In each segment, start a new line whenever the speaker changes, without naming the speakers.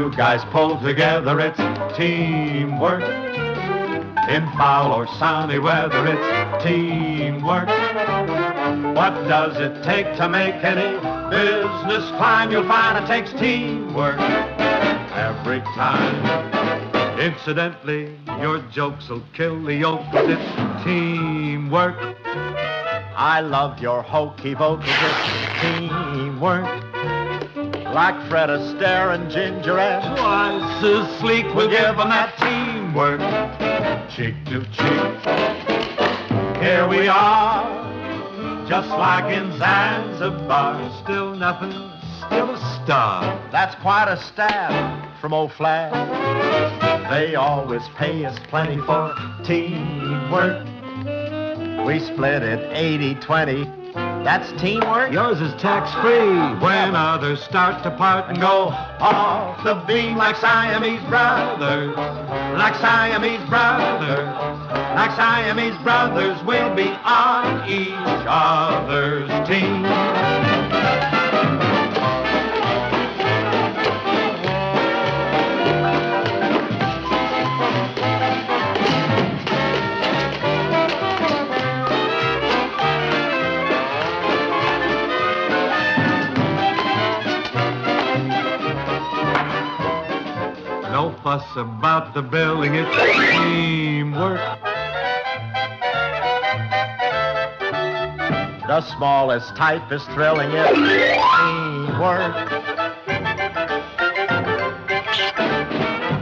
you guys pull together, it's teamwork. In foul or sunny weather, it's teamwork. What does it take to make any business climb? You'll find it takes teamwork every time. Incidentally, your jokes will kill the yolk, 'cause it's teamwork. I love your hokey vocals, it's teamwork. Like Fred Astaire and Ginger and twice as sleek, we'll give them that teamwork. Cheek to cheek, here we are, just like in Zanzibar. Still nothing, still a star. That's quite a stab from old Flag. They always pay us plenty for teamwork. We split it 80-20. That's teamwork. Yours is tax-free when others start to part and go off the beam like Siamese brothers. Like Siamese brothers. Like Siamese brothers, we'll be on each other's team. No fuss about the billing, it's teamwork. The smallest type is thrilling, it's teamwork.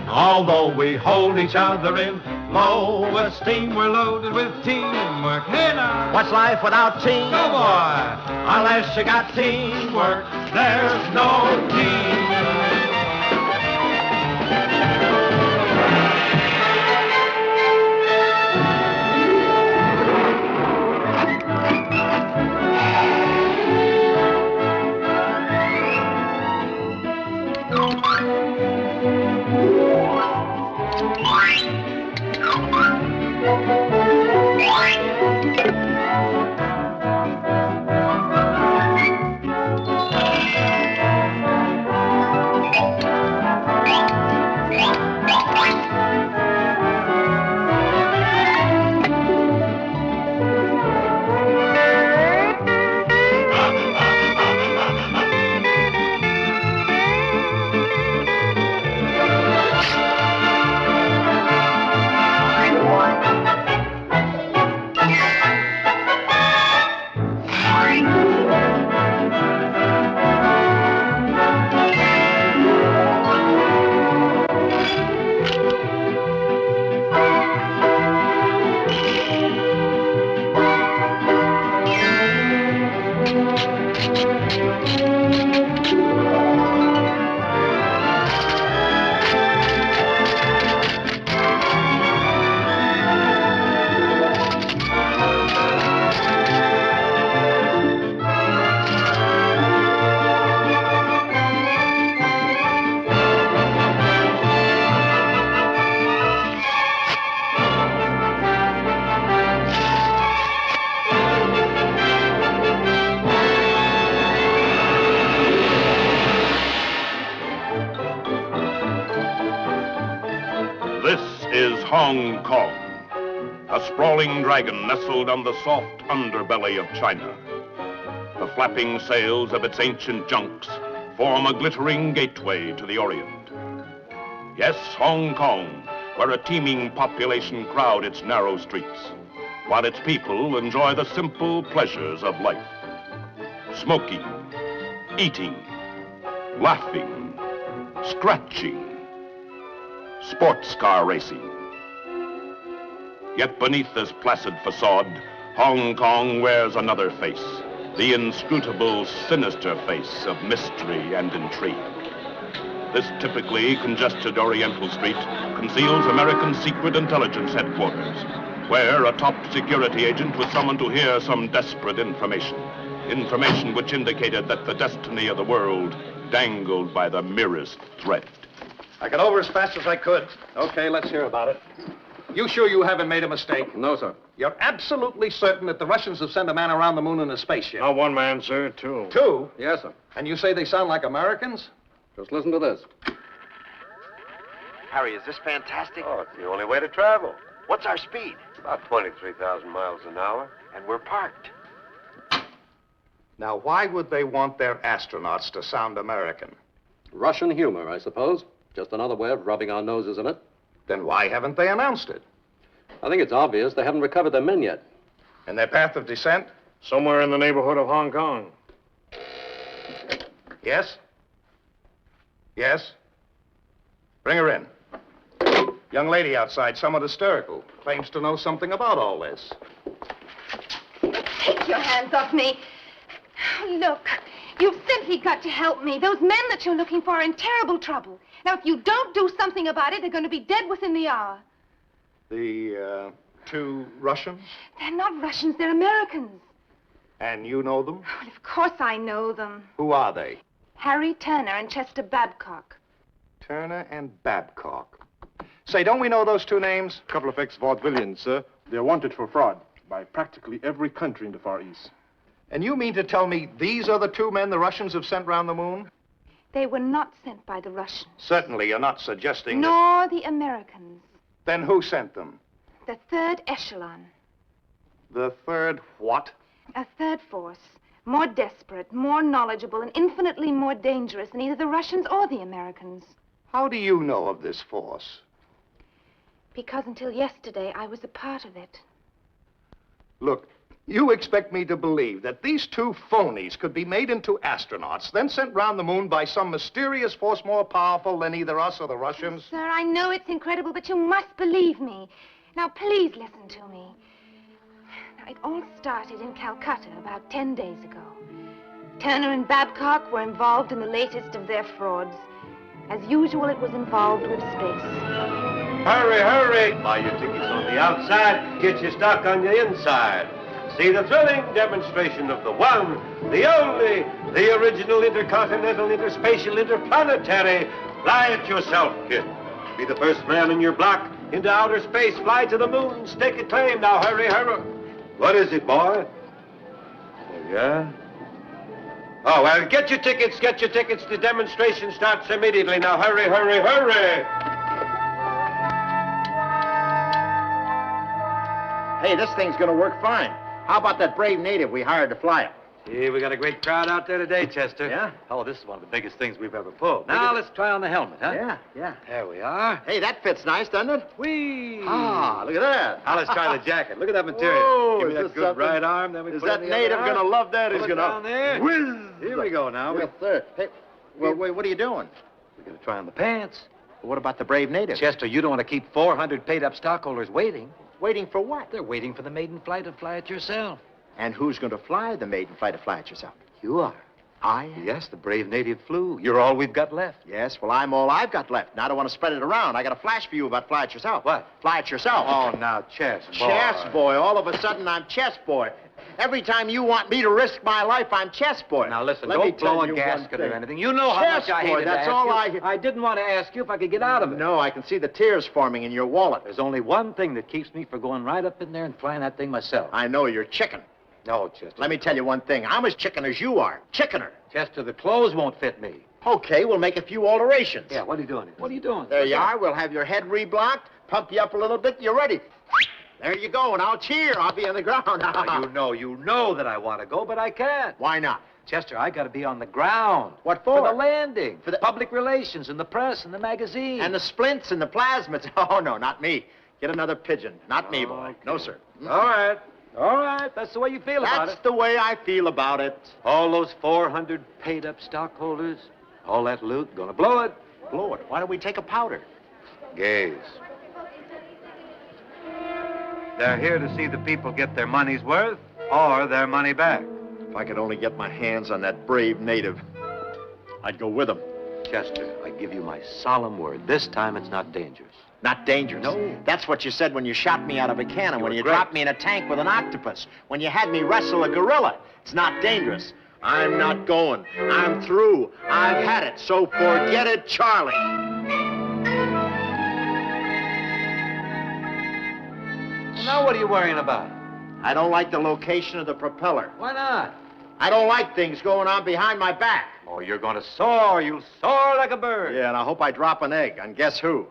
Although we hold each other in low esteem, we're loaded with teamwork. Hey now! What's life without team? Go boy! Unless you got teamwork, there's no team.
Hong Kong, a sprawling dragon nestled on the soft underbelly of China. The flapping sails of its ancient junks form a glittering gateway to the Orient. Yes, Hong Kong, where a teeming population crowd its narrow streets, while its people enjoy the simple pleasures of life. Smoking, eating, laughing, scratching, sports car racing. Yet beneath this placid facade, Hong Kong wears another face, the inscrutable, sinister face of mystery and intrigue. This typically congested Oriental street conceals American Secret Intelligence headquarters, where a top security agent was summoned to hear some desperate information. Information which indicated that the destiny of the world dangled by the merest thread.
I got over as fast as I could. Okay, let's hear about it. You sure you haven't made a mistake?
No, sir.
You're absolutely certain that the Russians have sent a man around the moon in a spaceship?
Not one man, sir. Two.
Two?
Yes, sir.
And you say they sound like Americans?
Just listen to this. Harry, is this fantastic?
Oh, it's the only way to travel.
What's our speed?
About 23,000 miles an hour.
And we're parked.
Now, why would they want their astronauts to sound American?
Russian humor, I suppose. Just another way of rubbing our noses in it.
Then why haven't they announced it?
I think it's obvious they haven't recovered their men yet.
And their path of descent?
Somewhere in the neighborhood of Hong Kong.
Yes? Yes? Bring her in. Young lady outside, somewhat hysterical. Claims to know something about all this.
Take your hands off me. Look, you've simply got to help me. Those men that you're looking for are in terrible trouble. Now, if you don't do something about it, they're going to be dead within the hour.
The, two Russians?
They're not Russians, they're Americans.
And you know them?
Well, of course I know them.
Who are they?
Harry Turner and Chester Babcock.
Turner and Babcock. Say, don't we know those two names?
A couple of ex-vaudevillians, sir. They're wanted for fraud by practically every country in the Far East.
And you mean to tell me these are the two men the Russians have sent round the moon?
They were not sent by the Russians.
Certainly, you're not suggesting that...
Nor the Americans.
Then who sent them?
The third echelon.
The third what?
A third force. More desperate, more knowledgeable, and infinitely more dangerous than either the Russians or the Americans.
How do you know of this force?
Because until yesterday, I was a part of it.
Look, you expect me to believe that these two phonies could be made into astronauts, then sent round the moon by some mysterious force more powerful than either us or the Russians?
Sir, I know it's incredible, but you must believe me. Now, please listen to me. Now, it all started in Calcutta about 10 days ago. Turner and Babcock were involved in the latest of their frauds. As usual, it was involved with space.
Hurry, hurry! Buy your tickets on the outside, get your stock on the inside. See the thrilling demonstration of the one, the only, the original intercontinental, interspatial, interplanetary. Fly it yourself, kid. Be the first man in your block into outer space. Fly to the moon, stake a claim. Now hurry, hurry. What is it, boy? Oh, yeah? Oh, well, get your tickets, get your tickets. The demonstration starts immediately. Now hurry, hurry, hurry.
Hey, this thing's gonna work fine. How about that brave native we hired to fly it?
Yeah, we got a great crowd out there today, Chester.
Yeah?
Oh, this is one of the biggest things we've ever pulled. Now, let's try on the helmet, huh?
Yeah.
There we are.
Hey, that fits nice, doesn't it?
Whee!
Ah, look at that.
Now, let's try the jacket. Look at that material.
Whoa,
Give me
is
that
this
good
something?
right arm, then we
Is
put it
that
on the other
native
arm.
gonna love that?
Pull
He's
it
gonna
down there.
whiz.
Here we go now.
Yes, sir. Hey, wait, what are you doing?
We're going to try on the pants.
What about the brave native?
Chester, you don't want to keep 400 paid-up stockholders waiting.
Waiting for what?
They're waiting for the maiden flight to fly it yourself.
And who's going to fly the maiden flight to fly it yourself?
You are.
I am?
Yes, the brave native flew. You're all we've got left.
Yes, well, I'm all I've got left. Now I don't want to spread it around. I got a flash for you about fly it yourself.
What?
Fly it yourself.
Oh, now, chess boy.
Chess boy. All of a sudden, I'm chess boy. Every time you want me to risk my life, I'm chess boy.
Now, listen,
Let me
don't blow
tell
a
you
gasket
one
or
thing.
anything. You know how
Chess
much I
boy,
hated
that's
to
all
ask you.
I...
I didn't want to ask you if I could get out of it.
No, I can see the tears forming in your wallet.
There's only one thing that keeps me from going right up in there and flying that thing myself.
I know you're chicken.
No, Chester.
Let me tell you one thing. I'm as chicken as you are. Chickener.
Chester, the clothes won't fit me.
Okay, we'll make a few alterations.
Yeah, what are you doing here? What are you doing?
There you are. We'll have your head reblocked, pump you up a little bit. You're ready. There you go, and I'll cheer. I'll be on the ground.
Now, you know that I want to go, but I can't.
Why not?
Chester, I got to be on the ground.
What for?
For the landing.
For the-
public relations and the press and the magazine.
And the splints and the plasmids. Oh, no, not me. Get another pigeon. Not me, boy.
Okay.
No, sir.
All right. All right. That's the way you feel about
That's
it.
the way I feel about it.
All those 400 paid-up stockholders, all that loot, gonna blow it.
Blow it. Why don't we take a powder?
Gaze. They're here to see the people get their money's worth or their money back.
If I could only get my hands on that brave native, I'd go with him.
Chester, I give you my solemn word. This time it's not dangerous.
Not dangerous.
No.
That's what you said when you shot me out of a cannon, when
were
you
great.
dropped me in a tank with an octopus, when you had me wrestle a gorilla. It's not dangerous. I'm not going. I'm through. I've had it. So forget it, Charlie.
Well, now what are you worrying about?
I don't like the location of the propeller.
Why not?
I don't like things going on behind my back.
Oh, you're gonna soar. You'll soar like a bird.
Yeah, and I hope I drop an egg on guess who?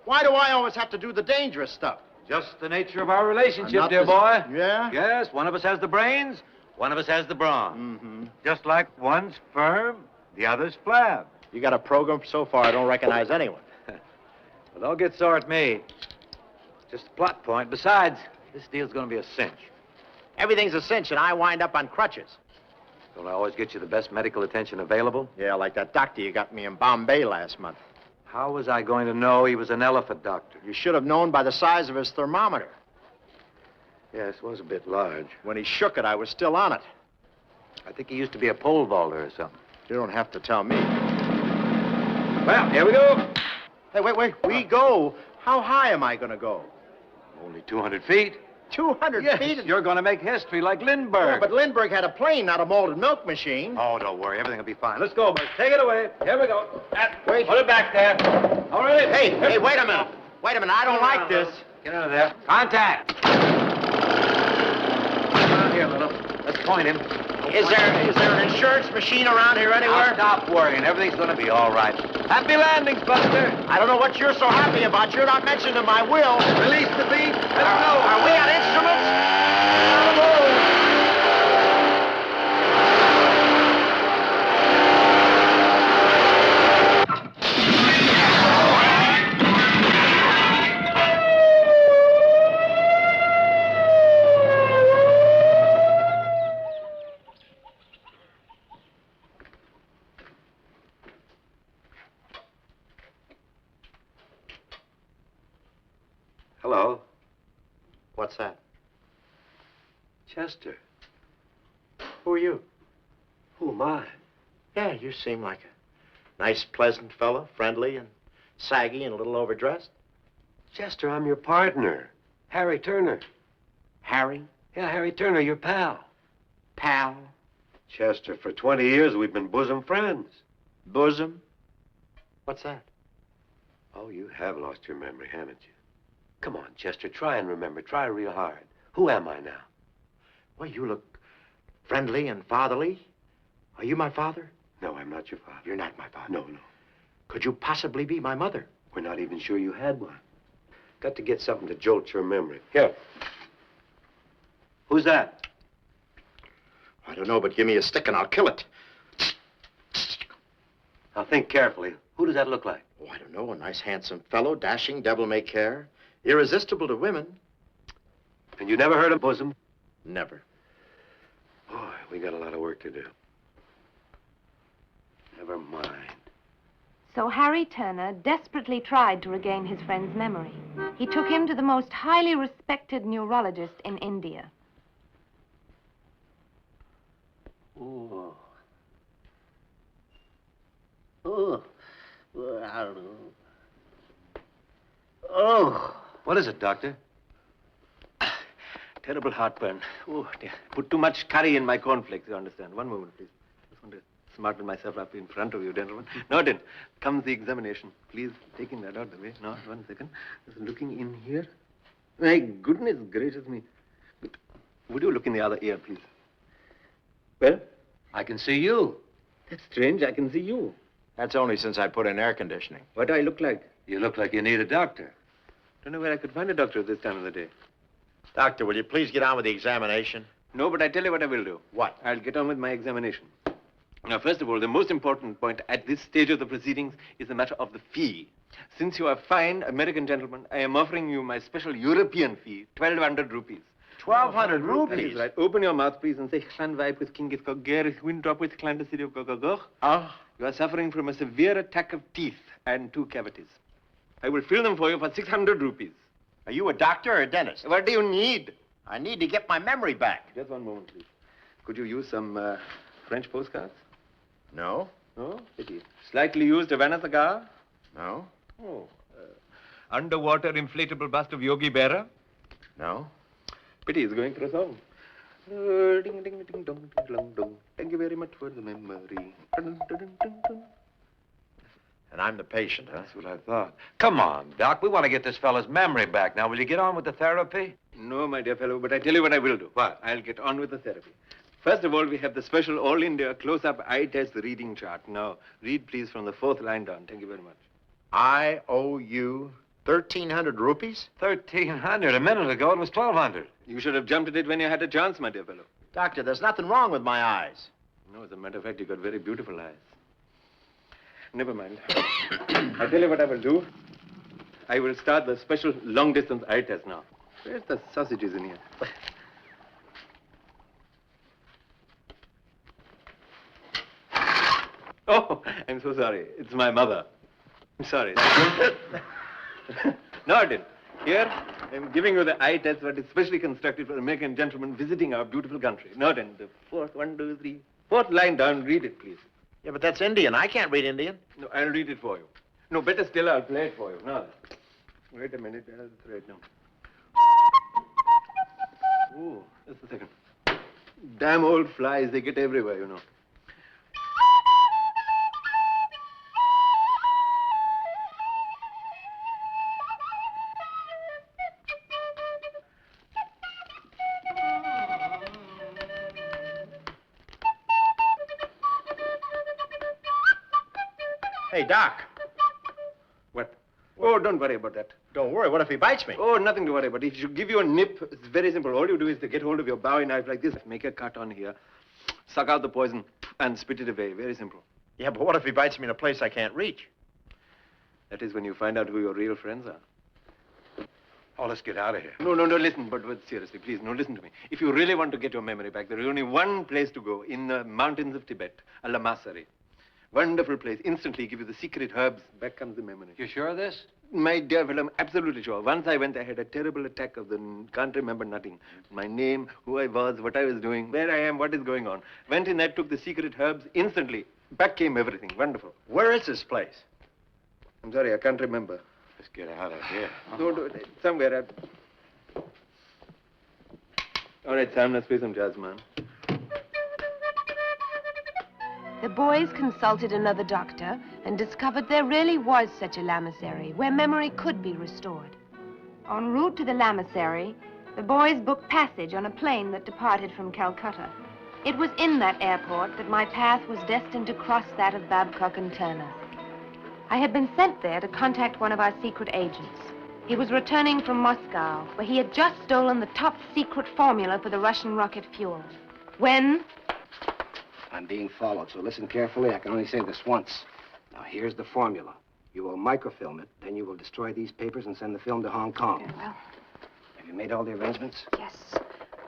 Why do I always have to do the dangerous stuff?
Just the nature of our relationship,
Not
dear
the-
boy.
Yeah?
Yes, one of us has the brains, one of us has the brawn.
Mm-hmm.
Just like one's firm, the other's flab.
You got a program so far I don't recognize anyone.
Well, don't get sore at me. Just a plot point. Besides, this deal's gonna be a cinch.
Everything's a cinch and I wind up on crutches.
Don't I always get you the best medical attention available?
Yeah, like that doctor you got me in Bombay last month.
How was I going to know he was an elephant doctor?
You should have known by the size of his thermometer.
Yes, it was a bit large.
When he shook it, I was still on it.
I think he used to be a pole vaulter or something.
You don't have to tell me.
Well, here we go.
Hey, wait. We go. How high am I going to go?
Only 200 feet.
200
Yes,
feet?
you're going to make history like Lindbergh.
Yeah, but Lindbergh had a plane, not a malted milk machine.
Oh, don't worry. Everything will be fine. Let's go, boys. Take it away. Here we go.
Wait.
Put it back there. All right.
Hey, wait a minute. Wait a minute. I don't like this.
Get out of there. Contact. Come on here, little. Let's point him.
Is there an insurance machine around here anywhere?
Now stop worrying. Everything's going to be all right. Happy landings, Buster.
I don't know what you're so happy about. You're not mentioned in my will.
Release the beat. Let's go.
Are we on instruments?
Hello,
What's that?
Chester.
Who are you?
Who am I?
Yeah, you seem like a nice, pleasant fellow, friendly and saggy and a little overdressed.
Chester, I'm your partner, Harry Turner.
Harry?
Yeah, Harry Turner, your pal.
Pal?
Chester, for 20 years we've been bosom friends.
Bosom? What's that?
Oh, you have lost your memory, haven't you? Come on, Chester, try and remember. Try real hard. Who am I now?
Well, you look friendly and fatherly. Are you my father?
No, I'm not your father.
You're not my father.
No.
Could you possibly be my mother?
We're not even sure you had one. Got to get something to jolt your memory. Here. Who's that?
I don't know, but give me a stick and I'll kill it.
Now think carefully. Who does that look like?
Oh, I don't know. A nice, handsome fellow, dashing, devil-may-care, irresistible to women.
And you never heard of bosom?
Never.
Boy, we got a lot of work to do. Never mind.
So Harry Turner desperately tried to regain his friend's memory. He took him to the most highly respected neurologist in India.
Oh.
What is it, Doctor?
Terrible heartburn. Oh, dear. Put too much curry in my cornflakes, you understand. One moment, please. Just want to smarten myself up in front of you, gentlemen. Now then, comes the examination. Please, taking that out of the way. Now, 1 second. Just looking in here. My goodness gracious me. But would you look in the other ear, please? Well,
I can see you.
that's strange. I can see you.
That's only since I put in air conditioning.
What do I look like?
You look like you need a doctor.
Don't know where I could find a doctor at this time of the day.
Doctor, will you please get on with the examination?
No, but I tell you what I will do.
What?
I'll get on with my examination. Now, first of all, the most important point at this stage of the proceedings is the matter of the fee. Since you are fine American gentlemen, I am offering you my special European fee, 1,200 rupees.
1,200
That
rupees?
is right. Open your mouth, please, and say, Clan Vipe with King Gith Gogger, Windrop with Clan the City of Gogogor.
Ah.
You are suffering from a severe attack of teeth and 2 cavities. I will fill them for you for 600 rupees.
Are you a doctor or a dentist?
What do you need?
I need to get my memory back.
Just one moment, please. Could you use some French postcards?
No?
No? Pity. Slightly used Havana cigar?
No?
Oh. Underwater inflatable bust of Yogi Berra?
No?
Pity, he's going for a song. Ding, ding, ding, dong, ding, dong, dong. Thank you very much for the memory. Dun, dun, dun, dun, dun.
And I'm the patient, huh?
That's what I thought. Come on, Doc. We want to get this fellow's memory back. Now, will you get on with the therapy?
No, my dear fellow, but I tell you what I will do. What? I'll get on with the therapy. First of all, we have the special All-India close-up eye test reading chart. Now, read please from the 4th line down. Thank you very much.
I owe you 1,300 rupees?
1,300. A minute ago, it was 1,200.
You should have jumped at it when you had a chance, my dear fellow.
Doctor, there's nothing wrong with my eyes.
No, as a matter of fact, you've got very beautiful eyes. Never mind. I tell you what I will do. I will start the special long-distance eye test now. Where's the sausages in here? Oh, I'm so sorry. It's my mother. I'm sorry. Norton, here, I'm giving you the eye test that is specially constructed for American gentlemen visiting our beautiful country. Norton, the fourth, 1, 2, 3, fourth line down, read it, please.
Yeah, but that's Indian. I can't read Indian.
No, I'll read it for you. No, better still, I'll play it for you. Now, wait a minute. Right now. Oh, just a second. Damn old flies, they get everywhere, you know.
Hey, Doc.
What? Oh, don't worry about that.
Don't worry. What if he bites me?
Oh, nothing to worry about. If you give you a nip, it's very simple. All you do is to get hold of your Bowie knife like this, make a cut on here, suck out the poison, and spit it away. Very simple.
Yeah, but what if he bites me in a place I can't reach?
That is when you find out who your real friends are.
Oh, let's get out of here.
No, listen, but seriously, please, no, listen to me. If you really want to get your memory back, there is only one place to go in the mountains of Tibet, a Lamassari. Wonderful place. Instantly give you the secret herbs. Back comes the memory.
You sure of this?
My dear fellow, I'm absolutely sure. Once I went, I had a terrible attack of the can't remember nothing. My name, who I was, what I was doing, where I am, what is going on. Went in there, took the secret herbs. Instantly, back came everything. Wonderful.
Where is this place?
I'm sorry, I can't remember.
Let's get out of here.
No, somewhere. All right, Sam, let's play some jazz, man.
The boys consulted another doctor and discovered there really was such a lamasery where memory could be restored. En route to the lamasery, the boys booked passage on a plane that departed from Calcutta. It was in that airport that my path was destined to cross that of Babcock and Turner. I had been sent there to contact one of our secret agents. He was returning from Moscow, where he had just stolen the top secret formula for the Russian rocket fuel. When...
I'm being followed, so listen carefully. I can only say this once. Now, here's the formula. You will microfilm it, then you will destroy these papers and send the film to Hong Kong.
Very well.
Have you made all the arrangements?
Yes.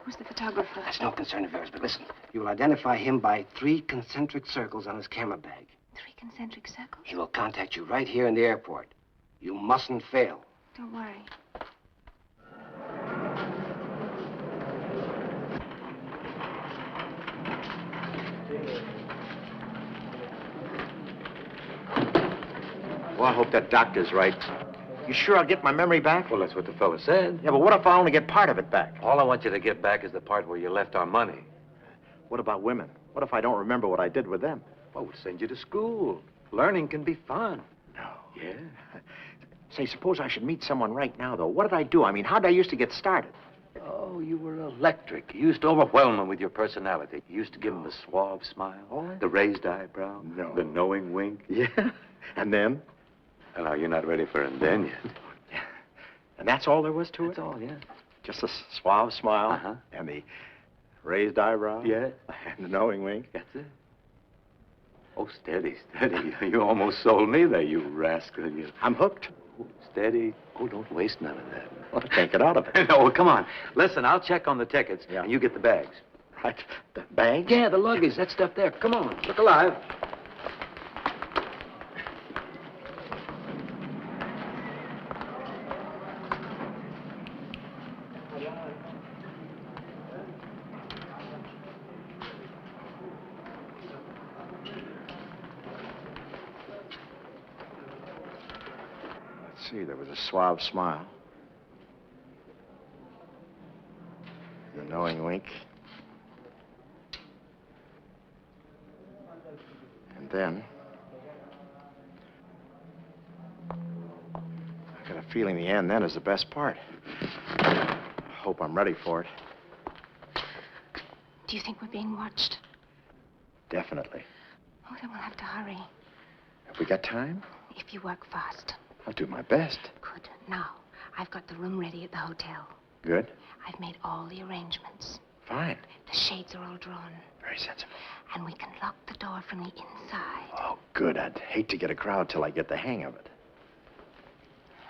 Who's the photographer?
That's no concern of yours, but listen. You will identify him by 3 concentric circles on his camera bag.
3 concentric circles?
He will contact you right here in the airport. You mustn't fail.
Don't worry.
Well, I hope that doctor's right. You sure I'll get my memory back?
Well, that's what the fella said.
Yeah, but what if I only get part of it back?
All I want you to get back is the part where you left our money.
What about women? What if I don't remember what I did with them?
Well, we'll send you to school. Learning can be fun.
No.
Yeah?
Say, suppose I should meet someone right now, though. What did I do? I mean, how did I used to get started?
Oh, you were electric. You used to overwhelm them with your personality. You used to give them the suave smile, the raised eyebrow, the knowing wink.
Yeah. And then?
Well, now, you're not ready for him then yet.
Yeah. And that's all there was to it?
That's all, yeah.
Just a suave smile.
Uh-huh.
And the raised eyebrow.
Yeah.
And the knowing wink.
That's it. Oh, steady, steady. You almost sold me there, you rascal. You...
I'm hooked.
Oh, steady. Oh, don't waste none of that.
Well, I can't get out of it.
No, well, come on. Listen, I'll check on the tickets, and you get the bags.
Right. The bags?
Yeah, the luggage, that stuff there. Come on, look alive.
Let's see, there was a suave smile. The knowing wink. And then... I got a feeling the end then is the best part. I hope I'm ready for it.
Do you think we're being watched?
Definitely.
Oh, then we'll have to hurry.
Have we got time?
If you work fast.
I'll do my best.
Good. Now, I've got the room ready at the hotel.
Good.
I've made all the arrangements.
Fine.
The shades are all drawn.
Very sensible.
And we can lock the door from the inside.
Oh, good. I'd hate to get a crowd till I get the hang of it.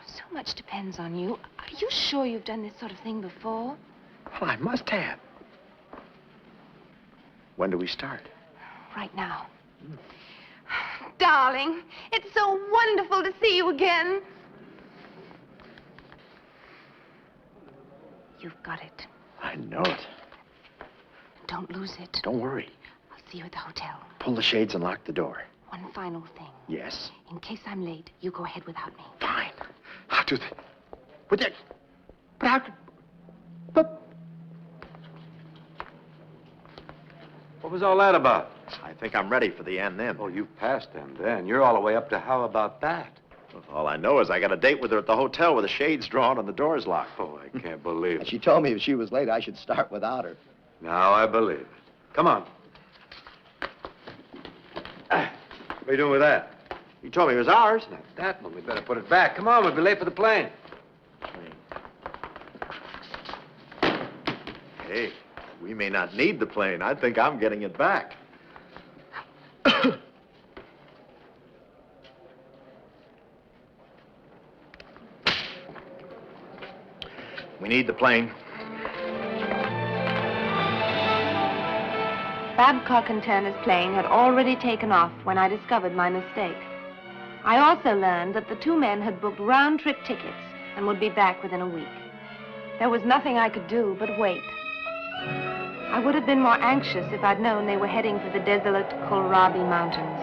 So much depends on you. Are you sure you've done this sort of thing before?
Well, I must have. When do we start?
Right now. Darling, it's so wonderful to see you again. You've got it.
I know it.
Don't lose it.
Don't worry.
I'll see you at the hotel.
Pull the shades and lock the door.
One final thing.
Yes?
In case I'm late, you go ahead without me.
Fine. I'll do that. But that... But how... But...
What was all that about?
I think I'm ready for the end then.
Oh, you've passed them then. You're all the way up to how about that?
Well, all I know is I got a date with her at the hotel with the shades drawn and the doors locked.
Oh, I can't believe it.
She told me if she was late, I should start without her.
Now I believe it. Come on. What are you doing with that?
You told me it was ours.
Not that one. We better put it back. Come on, we'll be late for the plane.
Hey, we may not need the plane. I think I'm getting it back. We need the plane.
Babcock and Turner's plane had already taken off when I discovered my mistake. I also learned that the two men had booked round-trip tickets and would be back within a week. There was nothing I could do but wait. I would have been more anxious if I'd known they were heading for the desolate Kohlrabi Mountains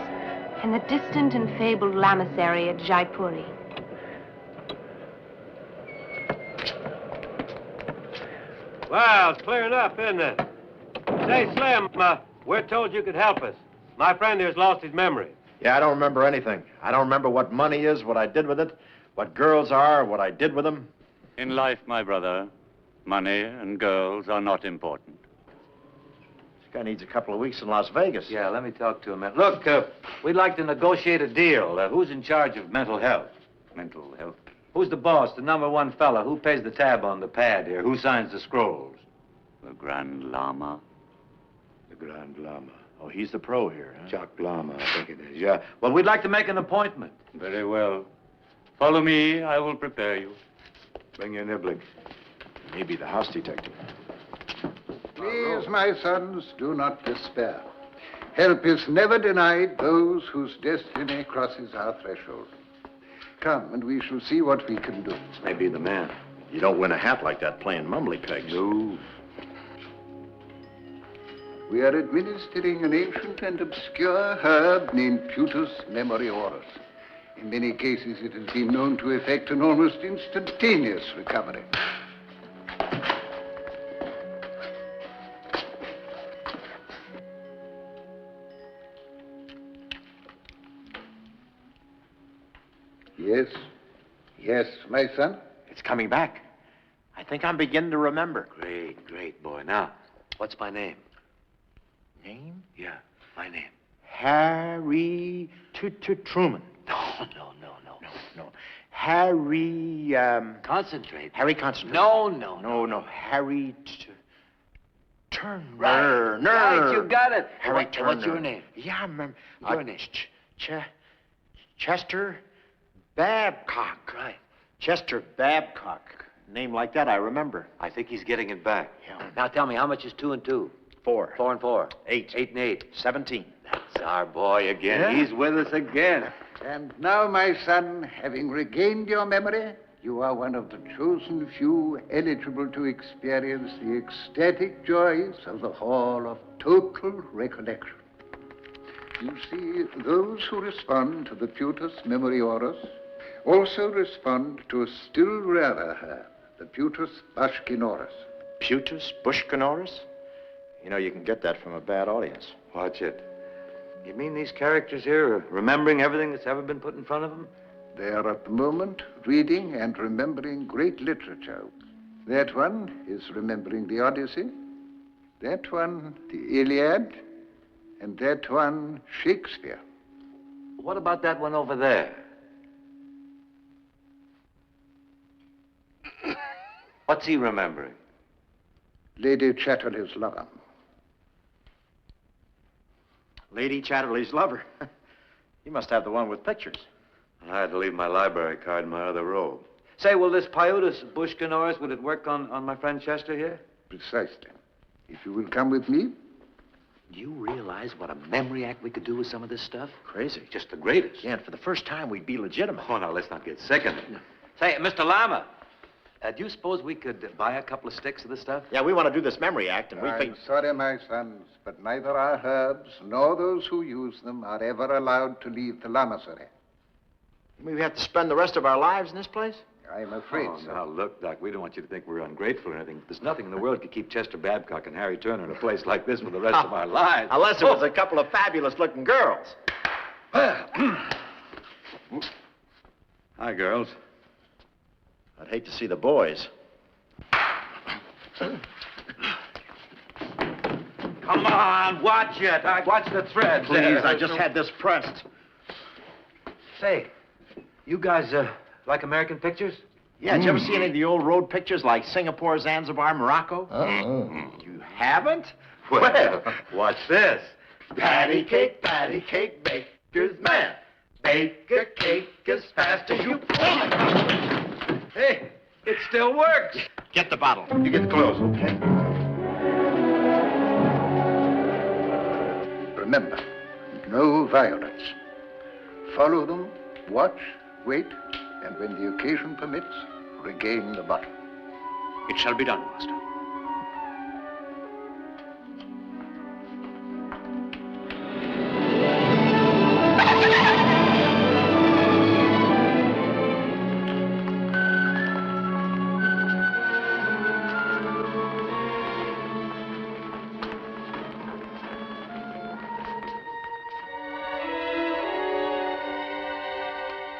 and the distant and fabled lamasery at Jaipuri.
Well, it's clearing up, isn't it? Say, Slim, we're told you could help us. My friend here's lost his memory.
Yeah, I don't remember anything. I don't remember what money is, what I did with it, what girls are, what I did with them.
In life, my brother, money and girls are not important.
This guy needs a couple of weeks in Las Vegas.
Yeah, let me talk to him. Look, we'd like to negotiate a deal. Who's in charge of mental health?
Mental health.
Who's the boss, the number one fella? Who pays the tab on the pad here? Who signs the scrolls?
The Grand Lama.
The Grand Lama. Oh, he's the pro here, huh?
Jock Lama, I think it is, yeah. Well, we'd like to make an appointment.
Very well. Follow me, I will prepare you.
Bring your nibbling.
Maybe the house detective.
Please, my sons, do not despair. Help is never denied those whose destiny crosses our threshold. Come, and we shall see what we can do.
This may be the man. You don't win a hat like that playing mumbly pegs.
No.
We are administering an ancient and obscure herb named Putus memorioris. In many cases, it has been known to effect an almost instantaneous recovery. Yes. Yes, my son?
It's coming back. I think I'm beginning to remember.
Great, great boy. Now, what's my name?
Name?
Yeah, my name.
Harry Truman. No. Harry,
Concentrate.
Harry Concentrate.
No.
Harry Turner.
Right, you got it.
Harry Turner.
What's your name?
Yeah, I remember.
Your name.
Chester Babcock.
Right.
Chester Babcock. Name like that, I remember.
I think he's getting it back.
Yeah.
Now tell me, how much is 2 and 2?
4.
4 and 4.
8.
8 and 8.
17.
That's our boy again.
Yeah?
He's with us again.
And now, my son, having regained your memory, you are one of the chosen few eligible to experience the ecstatic joys of the Hall of Total Recollection. You see, those who respond to the Putus memorioris also respond to a still rarer herb, the Putus bushkinoris.
Putus Bushkinoris? You know, you can get that from a bad audience.
Watch it. You mean these characters here are remembering everything that's ever been put in front of them?
They are at the moment reading and remembering great literature. That one is remembering the Odyssey, that one the Iliad, and that one Shakespeare.
What about that one over there? What's he remembering?
Lady Chatterley's lover.
Lady Chatterley's lover. You must have the one with pictures.
I had to leave my library card in my other robe. Say, will this Paiutas Bushkin-Norris, would it work on my friend Chester here?
Precisely. If you will come with me.
Do you realize what a memory act we could do with some of this stuff?
Crazy.
Just the greatest.
Yeah, and for the first time, we'd be legitimate.
Oh, now, let's not get sick of it. Say, Mr. Lama, do you suppose we could buy a couple of sticks of this stuff?
Yeah, we want to do this memory act, and we
I'm
think...
sorry, my sons, but neither our herbs nor those who use them are ever allowed to leave the lamasery.
We have to spend the rest of our lives in this place?
I'm afraid
Oh,
so.
now, look, Doc, we don't want you to think we're ungrateful or anything. There's nothing in the world could keep Chester Babcock and Harry Turner in a place like this for the rest of our lives.
Unless it was a couple of fabulous-looking girls.
Hi, girls.
I'd hate to see the boys.
Come on, watch it. Watch the threads.
Please, I just had this pressed.
Say, you guys, like American pictures?
Yeah, did you ever see any of the old road pictures like Singapore, Zanzibar, Morocco? You haven't?
Well, watch this.
Patty cake, baker's man. Bake a cake as fast as you...
Hey, it still works.
Get the bottle. You get the clothes, okay?
Remember, no violence. Follow them, watch, wait, and when the occasion permits, regain the bottle.
It shall be done, Master.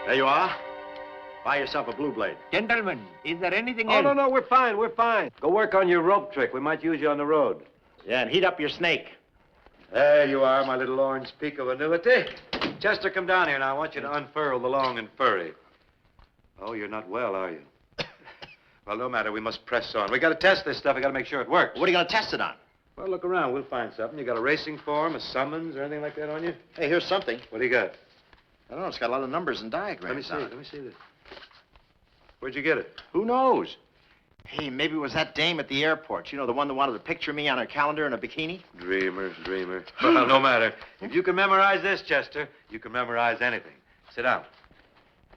There you are. Buy yourself a blue blade.
Gentlemen, is there anything
Oh,
else?
no, we're fine, we're fine. Go work on your rope trick. We might use you on the road.
Yeah, and heat up your snake.
There you are, my little orange peak of annuity. Chester, come down here now. I want you to unfurl the long and furry. Oh, you're not well, are you? Well, no matter. We must press on. We got to test this stuff. We got to make sure it works.
What are you going to test it on?
Well, look around. We'll find something. You got a racing form, a summons, or anything like that on you?
Hey, here's something.
What do you got?
I don't know. It's got a lot of numbers and diagrams.
Let me see
on
it. Let me see this. Where'd you get it?
Who knows? Hey, maybe it was that dame at the airport. You know, the one that wanted to picture me on her calendar in a bikini?
Dreamer. Well, no matter. If you can memorize this, Chester, you can memorize anything. Sit down.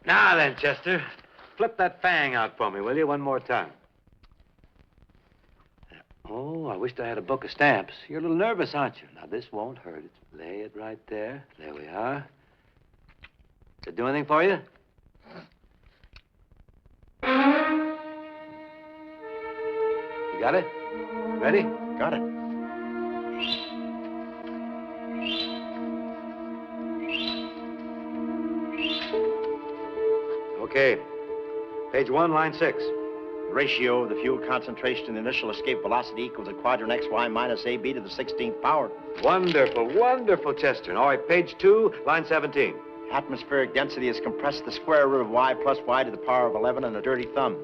Now then, Chester, flip that fang out for me, will you, one more time? Oh, I wished I had a book of stamps. You're a little nervous, aren't you? Now, this won't hurt. Lay it right there. There we are. Did it do anything for you? You got it? Ready?
Got it.
Okay. Page 1, line 6.
The ratio of the fuel concentration to the initial escape velocity equals a quadrant xy minus ab to the 16th power.
Wonderful, Chester. All right, page 2, line 17.
Atmospheric density is compressed to the square root of y plus y to the power of 11 and a dirty thumb.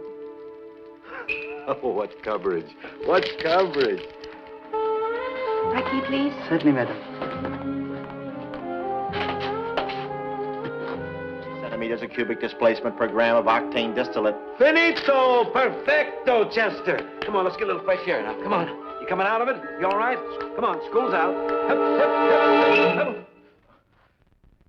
Oh, what coverage. What coverage.
My key, please.
Certainly, madam.
Centimeters of cubic displacement per gram of octane distillate.
Finito! Perfecto, Chester. Come on, let's get a little fresh air now. Come on. You coming out of it? You all right? Come on, school's out. Hup.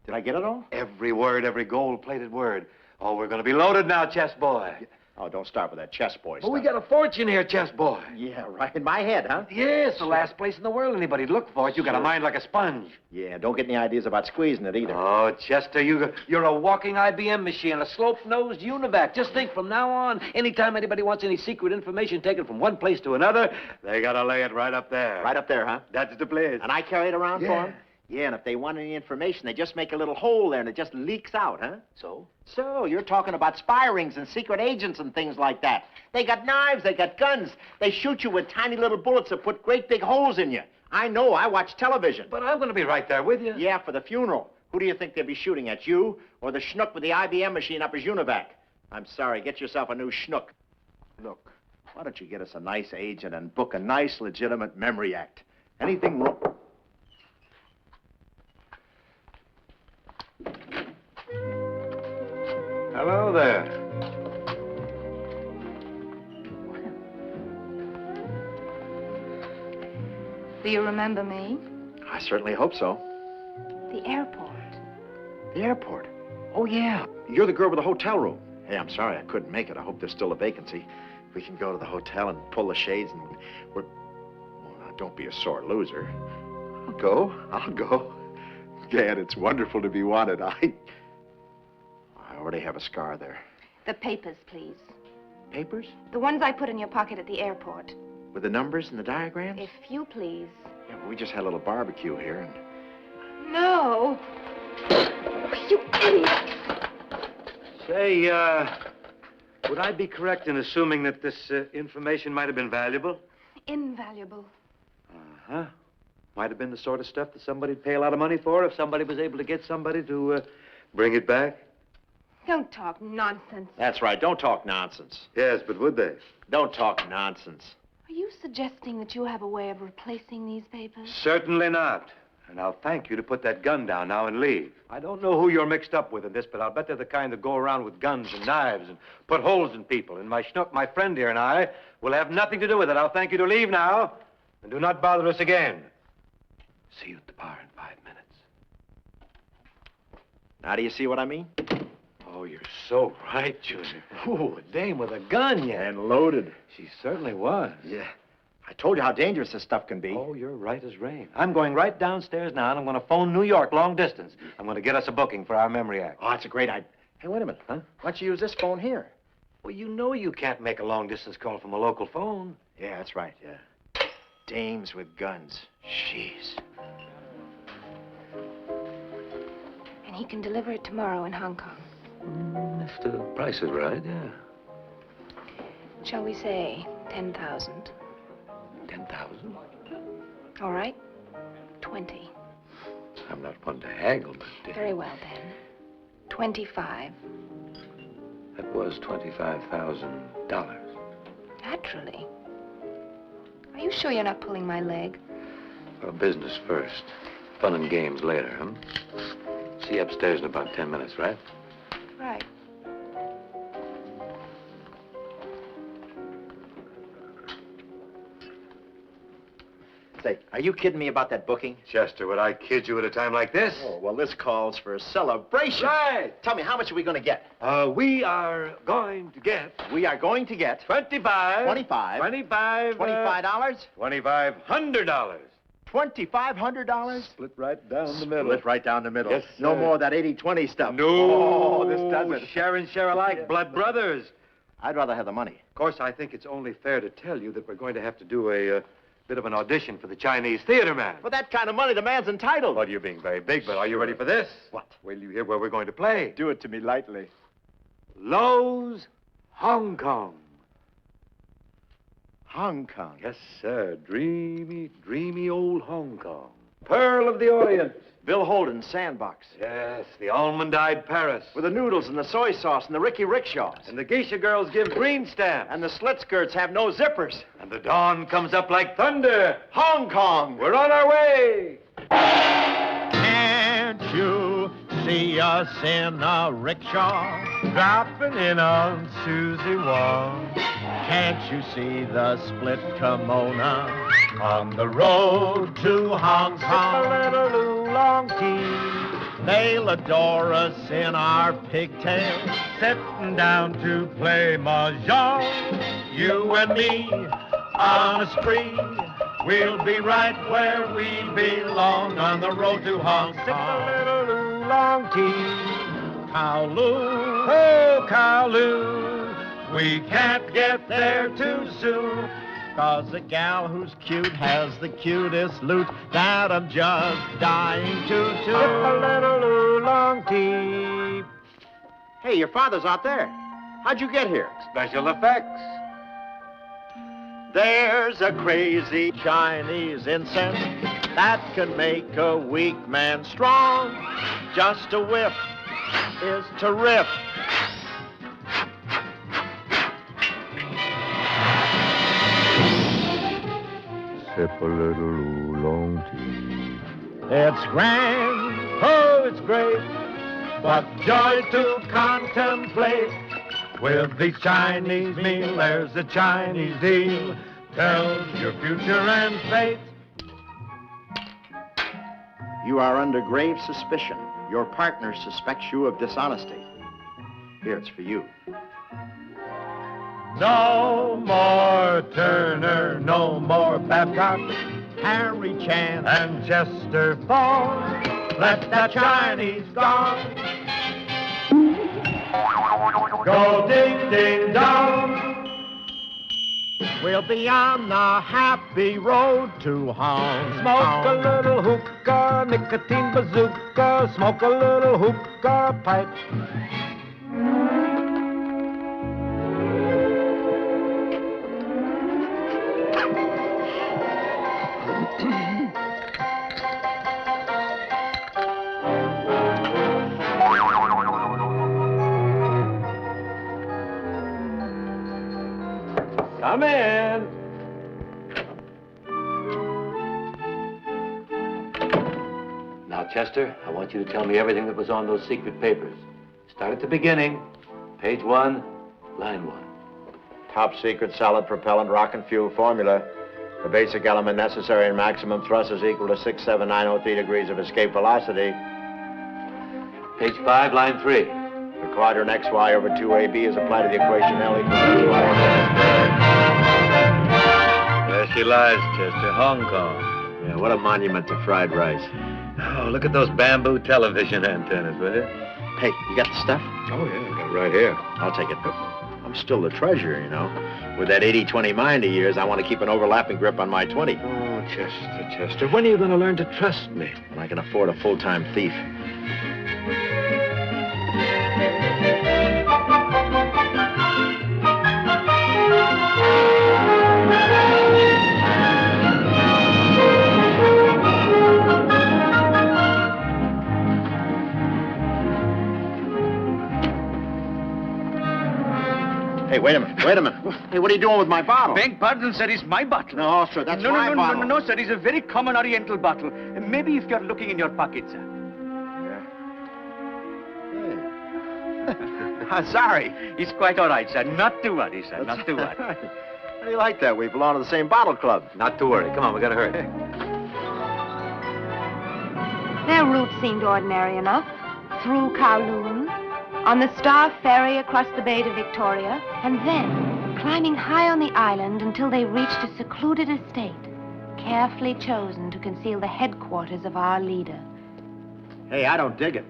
Did I get it all?
Every word, every gold-plated word. Oh, we're going to be loaded now, chess boy.
Oh, don't start with that chess boy
Oh,
stuff.
we got a fortune here, chess boy.
Yeah, right. In my head, huh?
Yes, the last place in the world anybody'd look for it. You got a mind like a sponge.
Yeah, don't get any ideas about squeezing it either.
Oh, Chester, you're a walking IBM machine, a slope-nosed univac. Just think, from now on, anytime anybody wants any secret information taken from one place to another, they gotta lay it right up there.
Right up there, huh?
That's the place.
And I carry it around for them? Yeah, and if they want any information, they just make a little hole there and it just leaks out, huh?
So?
So, you're talking about spy rings and secret agents and things like that. They got knives, they got guns. They shoot you with tiny little bullets that put great big holes in you. I know, I watch television.
But I'm gonna be right there with you.
Yeah, for the funeral. Who do you think they'll be shooting at, you or the schnook with the IBM machine up his univac? I'm sorry, get yourself a new schnook. Look, Why don't you get us a nice agent and book a nice, legitimate memory act? Anything wrong?
Hello there.
Do you remember me?
I certainly hope so.
The airport.
The airport? Oh, yeah. You're the girl with the hotel room. Hey, I'm sorry I couldn't make it. I hope there's still a vacancy. We can go to the hotel and pull the shades and we're... Well, now, don't be a sore loser. I'll go. Gad, it's wonderful to be wanted. I already have a scar there.
The papers, please.
Papers?
The ones I put in your pocket at the airport.
With the numbers and the diagrams?
If you please.
Yeah, well, we just had a little barbecue here and...
No. You idiot.
Say, would I be correct in assuming that this information might have been valuable?
Invaluable.
Uh-huh. Might have been the sort of stuff that somebody'd pay a lot of money for if somebody was able to get somebody to bring it back?
Don't talk nonsense.
That's right. Don't talk nonsense.
Yes, but would they?
Don't talk nonsense.
Are you suggesting that you have a way of replacing these papers?
Certainly not. And I'll thank you to put that gun down now and leave. I don't know who you're mixed up with in this, but I'll bet they're the kind that go around with guns and knives and put holes in people. And my schnook, my friend here, and I will have nothing to do with it. I'll thank you to leave now, and do not bother us again. See you at the bar in 5 minutes.
Now do you see what I mean?
Oh, you're so right, Junior. Ooh, a dame with a gun, yeah.
And loaded.
She certainly was.
Yeah. I told you how dangerous this stuff can be.
Oh, you're right as rain. I'm going right downstairs now, and I'm going to phone New York long distance. I'm going to get us a booking for our memory act.
Oh, that's a great idea. Hey, wait a minute.
Huh?
Why don't you use this phone here?
Well, you know you can't make a long-distance call from a local phone.
Yeah, that's right, yeah. Dames with guns. Jeez.
And he can deliver it tomorrow in Hong Kong.
If the price is right, yeah.
Shall we say 10,000?
10,000?
All right. 20.
I'm not one to haggle, but...
Very well, then. 25.
That was $25,000.
Naturally. Are you sure you're not pulling my leg?
Well, business first. Fun and games later, huh? See you upstairs in about 10 minutes, right?
Right.
Say, are you kidding me about that booking?
Chester, would I kid you at a time like this?
Oh, well, this calls for a celebration.
Right.
Tell me, how much are we going to get?
We are going to get...
We are going to get...
25.
25. $25?
$2,500.
$2,500?
Split right down the middle.
Split right down the middle.
Yes,
no
sir.
more of that 80-20 stuff.
No.
Oh, this does it.
Share and share alike, blood brothers.
I'd rather have the money.
Of course, I think it's only fair to tell you that we're going to have to do a bit of an audition for the Chinese theater man.
For that kind of money, the man's entitled.
Well, you're being very big, but are you ready for this?
What?
Wait till you hear where we're going to play.
Do it to me lightly.
Lowe's, Hong Kong.
Hong Kong?
Yes, sir. Dreamy, dreamy old Hong Kong. Pearl of the Orient.
Bill Holden's Sandbox.
Yes, the almond-eyed Paris.
With the noodles and the soy sauce and the Ricky Rickshaws.
And the geisha girls give green stamps.
And the slit skirts have no zippers.
And the dawn comes up like thunder.
Hong Kong!
We're on our way!
Can't you see us in a rickshaw, dropping in on Susie Wong? Can't you see the split kimono on the road to Hong Kong? A little oolong tea. They'll adore us in our pigtails, sitting down to play mahjong. You and me on a spree. We'll be right where we belong on the road to Hong Kong. Sip a little oolong tea. Kowloon, oh Kowloon. We can't get there too soon, 'cause the gal who's cute has the cutest loot that I'm just dying to sip a little oolong tea.
Hey, your father's out there. How'd you get here?
Special effects.
There's a crazy Chinese incense that can make a weak man strong. Just a whiff is to riff.
sip a little oolong tea.
It's grand, oh, it's great, what joy to contemplate. With these Chinese meal, there's a Chinese deal, tells your future and fate.
You are under grave suspicion. Your partner suspects you of dishonesty. Here, it's for you.
No more Turner, no more Babcock, Harry Chan and Chester Ford. Let the Chinese gone. Go ding ding dong. We'll be on the happy road to home. Smoke a little hookah, nicotine bazooka. Smoke a little hookah pipe.
Come in.
Now, Chester, I want you to tell me everything that was on those secret papers. Start at the beginning. Page 1, line 1.
Top secret solid propellant rocket fuel formula. The basic element necessary in maximum thrust is equal to 67903 degrees of escape velocity.
Page 5, line 3.
The quadrant XY over 2AB is applied to the equation L equals XY.
There she lies, Chester, Hong Kong.
Yeah, what a monument to fried rice.
Oh, look at those bamboo television antennas, will you?
Hey, you got the stuff?
Oh, yeah, I got it right here.
I'll take it. I'm still the treasurer, you know. With that 80-20 mind of yours, I want to keep an overlapping grip on my 20.
Oh, Chester, when are you going to learn to trust me?
When I can afford a full-time thief. Hey, wait a minute. Hey, what are you doing with my bottle?
Beg pardon, sir, it's my bottle.
No, sir, that's my bottle.
No, sir, it's a very common Oriental bottle. Maybe if you're looking in your pocket, sir.
Sorry.
It's quite all right, sir. Not to worry, sir. Not to worry.
How do you like that? We belong to the same bottle club.
Not to worry. Come on, we gotta hurry.
Their route seemed ordinary enough. Through Kowloon, on the Star Ferry across the Bay to Victoria, and then climbing high on the island until they reached a secluded estate, carefully chosen to conceal the headquarters of our leader.
Hey, I don't dig it.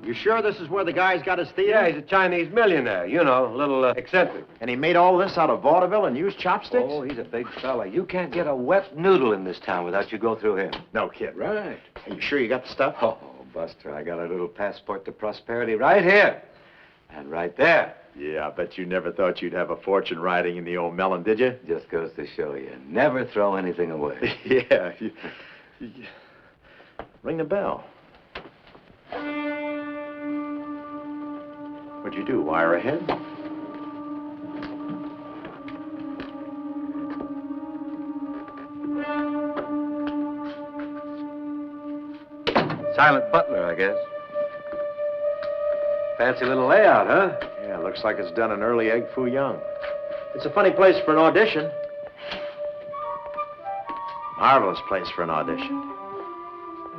You sure this is where the guy's got his theater?
Yeah, he's a Chinese millionaire, you know, a little eccentric.
And he made all this out of vaudeville and used chopsticks?
Oh, he's a big fella. You can't get a wet noodle in this town without you go through him.
No kid.
Right.
Are you sure you got the stuff?
Oh, Buster, I got a little passport to prosperity right here. And right there.
Yeah, I bet you never thought you'd have a fortune riding in the old melon, did you?
Just goes to show you. Never throw anything away.
Yeah. Ring the bell. What'd you do, wire ahead?
Silent butler, I guess. Fancy little layout, huh?
Yeah, looks like it's done an early egg foo young. It's a funny place for an audition. Marvelous place for an audition.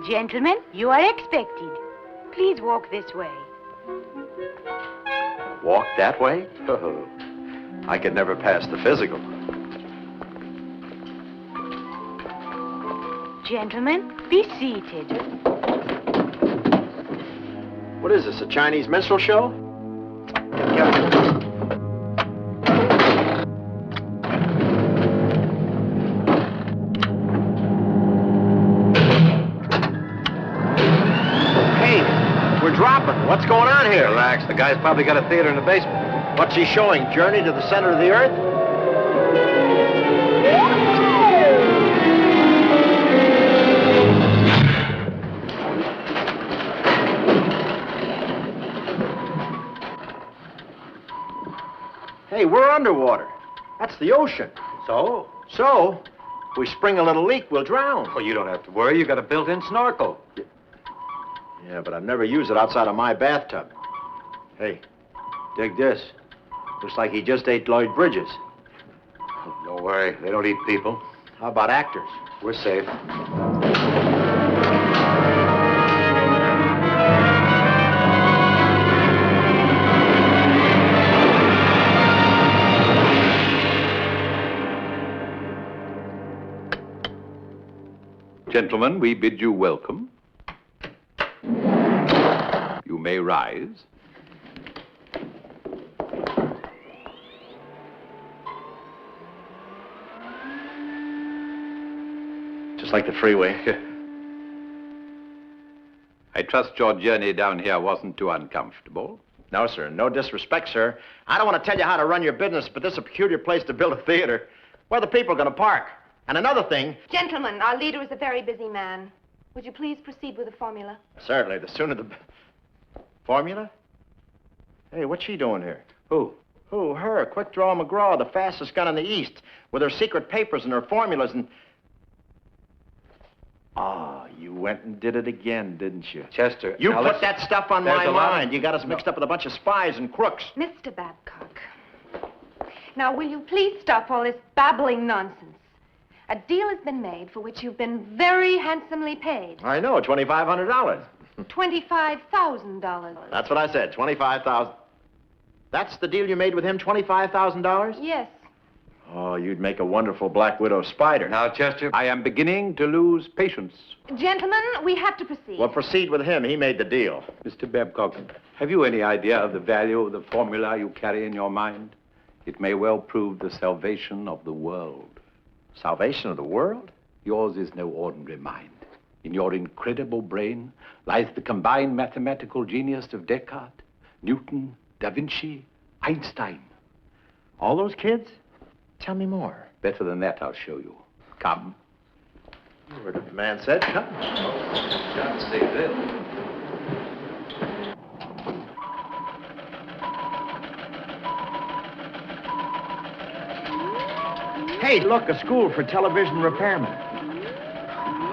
Gentlemen, you are expected. Please walk this way.
Walk that way? Oh, I could never pass the physical.
Gentlemen, be seated.
What is this, a Chinese minstrel show? Hey, we're dropping. What's going on here?
Relax. The guy's probably got a theater in the basement.
What's he showing? Journey to the center of the earth? Hey, we're underwater. That's the ocean.
So?
So, We spring a little leak, we'll drown.
Well, you don't have to worry. You got a built-in snorkel.
Yeah, but I've never used it outside of my bathtub. Hey, dig this. Looks like he just ate Lloyd Bridges.
Don't worry. They don't eat people.
How about actors?
We're safe.
Gentlemen, we bid you welcome. You may rise.
Just like the freeway.
I trust your journey down here wasn't too uncomfortable.
No, sir. No disrespect, sir. I don't want to tell you how to run your business, but this is a peculiar place to build a theater. Where are the people going to park? And another thing...
Gentlemen, our leader is a very busy man. Would you please proceed with the formula?
Certainly. The sooner the... Formula? Hey, what's she doing here?
Who?
Who? Her. Quick Draw McGraw, the fastest gun in the East, with her secret papers and her formulas and... Ah, you went and did it again, didn't you?
Chester,
You
now
put that stuff on my
There's a lot of-
mind. You got us mixed up with a bunch of spies and crooks.
Mr. Babcock, now will you please stop all this babbling nonsense? A deal has been made for which you've been very handsomely paid.
I know, $2,500.
$25,000.
That's what I said, $25,000. That's the deal you made with him, $25,000?
Yes.
Oh, you'd make a wonderful Black Widow spider.
Now, Chester,
I am beginning to lose patience.
Gentlemen, we have to proceed.
Well, proceed with him. He made the deal.
Mr. Babcock, have you any idea of the value of the formula you carry in your mind? It may well prove the salvation of the world.
Salvation of the world?
Yours is no ordinary mind. In your incredible brain lies the combined mathematical genius of Descartes, Newton, Da Vinci, Einstein.
All those kids? Tell me more.
Better than that, I'll show you. Come.
You heard what the man said. Come.
can't say this.
Hey, look, a school for television repairmen.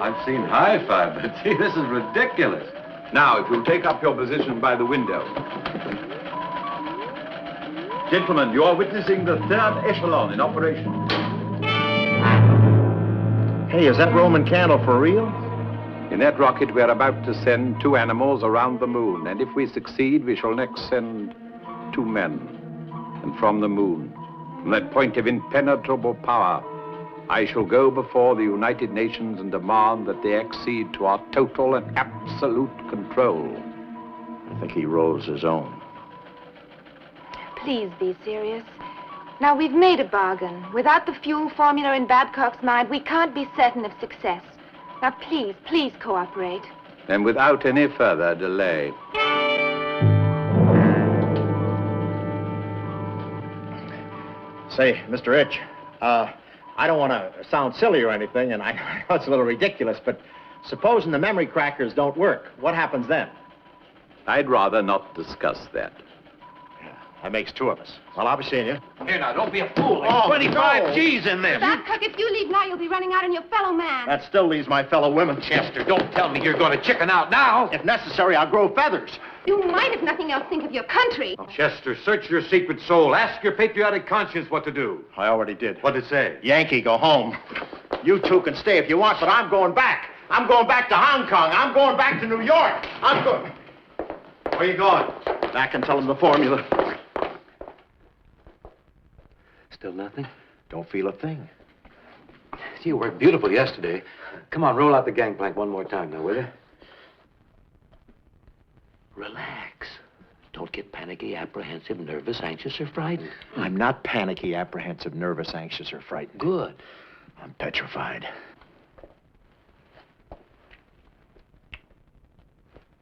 I've seen Hi-Fi, but see, this is ridiculous.
Now, if you'll take up your position by the window. Gentlemen, you are witnessing the third echelon in operation.
Hey, is that Roman candle for real?
In that rocket, we're about to send 2 animals around the moon. And if we succeed, we shall next send 2 men. And from the moon, from that point of impenetrable power, I shall go before the United Nations and demand that they accede to our total and absolute control.
I think he rolls his own.
Please be serious. Now, we've made a bargain. Without the fuel formula in Babcock's mind, we can't be certain of success. Now, please cooperate.
And without any further delay.
Say, Mr. Itch, I don't want to sound silly or anything, and I know it's a little ridiculous, but supposing the memory crackers don't work, what happens then?
I'd rather not discuss that.
That makes 2 of us. Well, I'll be seeing you.
Here, now, don't be a fool. There's
Oh,
25
no.
G's in this.
Babcock, if you leave now, you'll be running out on your fellow man.
That still leaves my fellow women.
Chester, don't tell me you're going to chicken out now.
If necessary, I'll grow feathers.
You might, if nothing else, think of your country.
Chester, search your secret soul. Ask your patriotic conscience what to do.
I already did.
What'd it say?
Yankee, go home. You 2 can stay if you want, but I'm going back. I'm going back to Hong Kong. I'm going back to New York. I'm going...
Where you going?
Back and tell them the formula.
Still nothing?
Don't feel a thing.
You worked beautiful yesterday. Come on, roll out the gangplank one more time now, will you?
Relax. Don't get panicky, apprehensive, nervous, anxious, or frightened.
I'm not panicky, apprehensive, nervous, anxious, or frightened.
Good.
I'm petrified.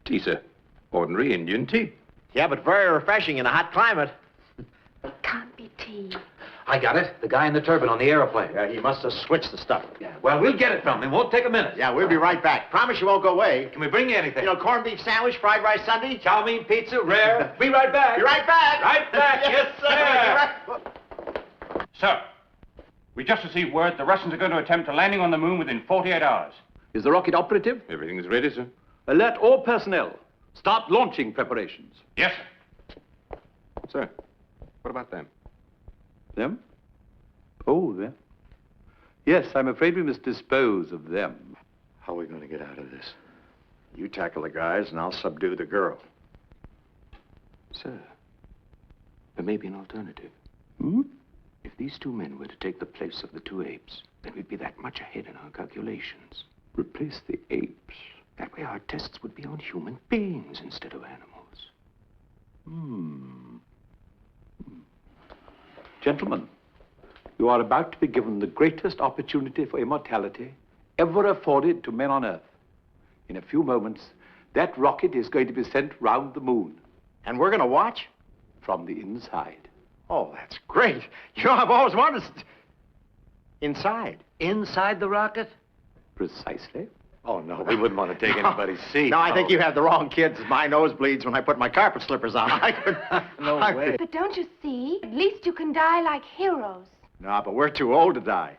Tea, sir. Ordinary Indian tea.
Yeah, but very refreshing in a hot climate.
Can't be tea.
I got it. The guy in the turban on the aeroplane.
Yeah, he must have switched the stuff.
Yeah, well, we'll get it from him. Won't take a minute.
Yeah, we'll be right back. Promise you won't go away.
Can we bring you anything?
You know, corned beef sandwich, fried rice sundae.
Chow mein, pizza, rare. Be right back.
Be right back.
Right back, yes, sir.
Yes, sir.
Sir,
We just received word the Russians are going to attempt a landing on the moon within 48 hours.
Is the rocket operative?
Everything is ready, sir.
Alert all personnel. Start launching preparations.
Yes, sir.
Sir, what about them?
Them? Oh, them. Yes, I'm afraid we must dispose of them.
How are we going to get out of this? You tackle the guys, and I'll subdue the girl.
Sir, there may be an alternative.
Hmm?
If these two men were to take the place of the two apes, then we'd be that much ahead in our calculations.
Replace the apes.
That way our tests would be on human beings instead of animals.
Gentlemen, you are about to be given the greatest opportunity for immortality ever afforded to men on Earth. In a few moments, that rocket is going to be sent round the moon.
And we're going to watch?
From the inside.
Oh, that's great. You know, I've always wanted to... Inside?
Inside the rocket?
Precisely.
Oh, no.
We wouldn't want to take anybody's seat.
No, I think you have the wrong kids. My nose bleeds when I put my carpet slippers on. I could...
No way.
But don't you see? At least you can die like heroes.
No, but we're too old to die.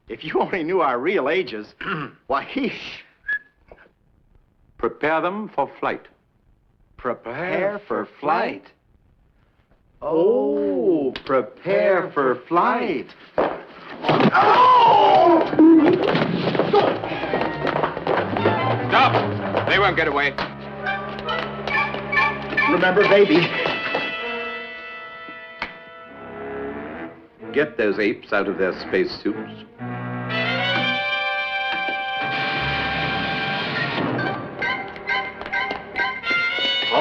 If you only knew our real ages, why...
Prepare them for flight.
Prepare for flight? Oh, prepare for flight.
Stop! They won't get away.
Remember, baby.
Get those apes out of their spacesuits.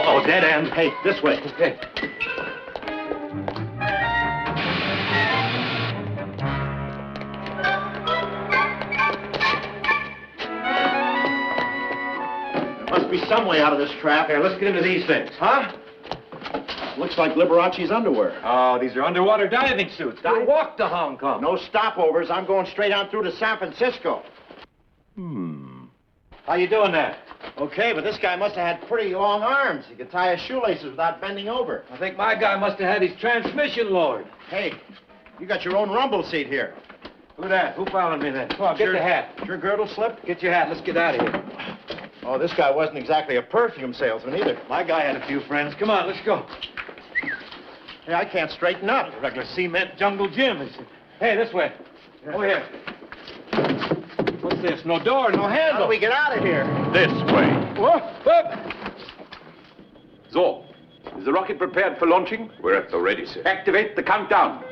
Oh, dead end. Hey, this way. Okay. There must be some way out of this trap.
Here, let's get into these things.
Huh? Looks like Liberace's underwear.
Oh, these are underwater diving suits. We'll walk to Hong Kong.
No stopovers. I'm going straight on through to San Francisco.
How you doing there?
Okay, but this guy must have had pretty long arms. He could tie his shoelaces without bending over.
I think my guy must have had his transmission lowered.
Hey, you got your own rumble seat here.
Who that? Who followed me then? Come on, get the hat.
Your girdle slipped?
Get your hat. Let's get out of here.
Oh, this guy wasn't exactly a perfume salesman either.
My guy had a few friends. Come on, let's go.
Hey, I can't straighten up.
A regular cement jungle gym. Hey, this way. Over here. What's this? No door, no handle.
How do we get out of here?
This way.
So, is the rocket prepared for launching?
We're at the ready, sir.
Activate the countdown.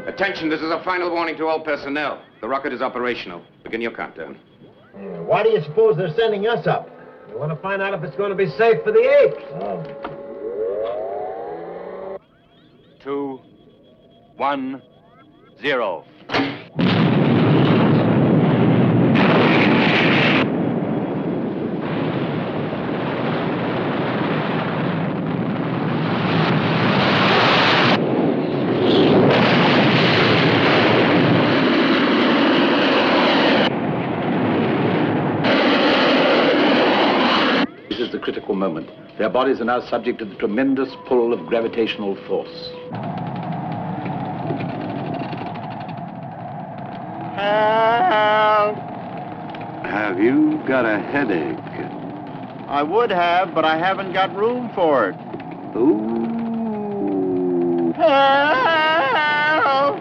Attention, this is a final warning to all personnel. The rocket is operational. Begin your countdown.
Why do you suppose they're sending us up?
We want to find out if it's going to be safe for the apes. 2, 1, 0.
This is the critical moment. Their bodies are now subject to the tremendous pull of gravitational force.
Help!
Have you got a headache?
I would have, but I haven't got room for it.
Ooh.
Help!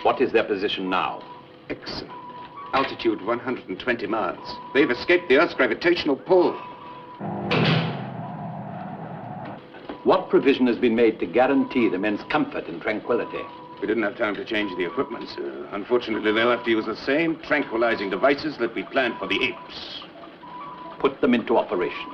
What is their position now?
Excellent. Altitude 120 miles. They've escaped the Earth's gravitational pull.
What provision has been made to guarantee the men's comfort and tranquility?
We didn't have time to change the equipment, sir. Unfortunately, they'll have to use the same tranquilizing devices that we planned for the apes.
Put them into operation.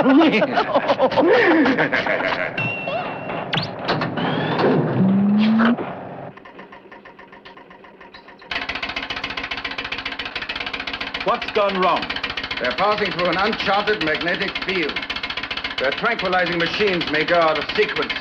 What's gone wrong?
They're passing through an uncharted magnetic field. Their tranquilizing machines may go out of sequence.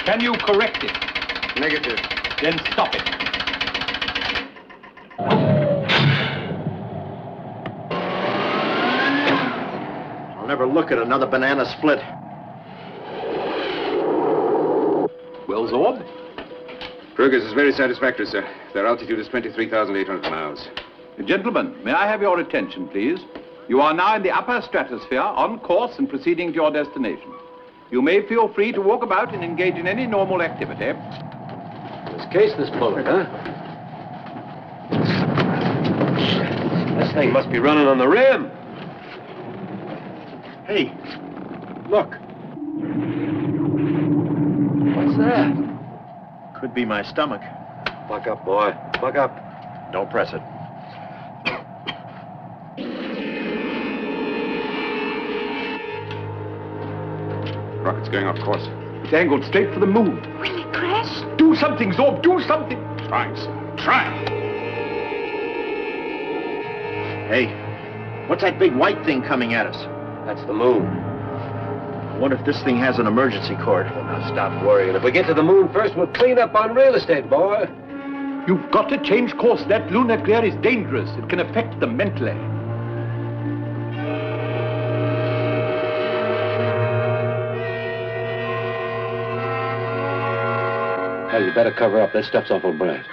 Can you correct it?
Negative.
Then stop it.
I'll never look at another banana split.
Well, Zorb?
Progress is very satisfactory, sir. Their altitude is 23,800 miles.
Gentlemen, may I have your attention, please? You are now in the upper stratosphere, on course and proceeding to your destination. You may feel free to walk about and engage in any normal activity.
This case, this bullet, huh? This thing must be running on the rim.
Hey, look.
What's that?
Could be my stomach.
Buck up, boy. Buck up.
Don't press it.
Rocket's going off course.
It's angled straight for the moon.
Will it crash?
Do something, Zorb, do something!
Trying, sir. Trying.
Hey, what's that big white thing coming at us?
That's the moon.
What if this thing has an emergency cord?
Well, now stop worrying. If we get to the moon first, we'll clean up on real estate, boy.
You've got to change course. That lunar glare is dangerous. It can affect them mentally.
Hell, you better cover up. That stuff's awful bright.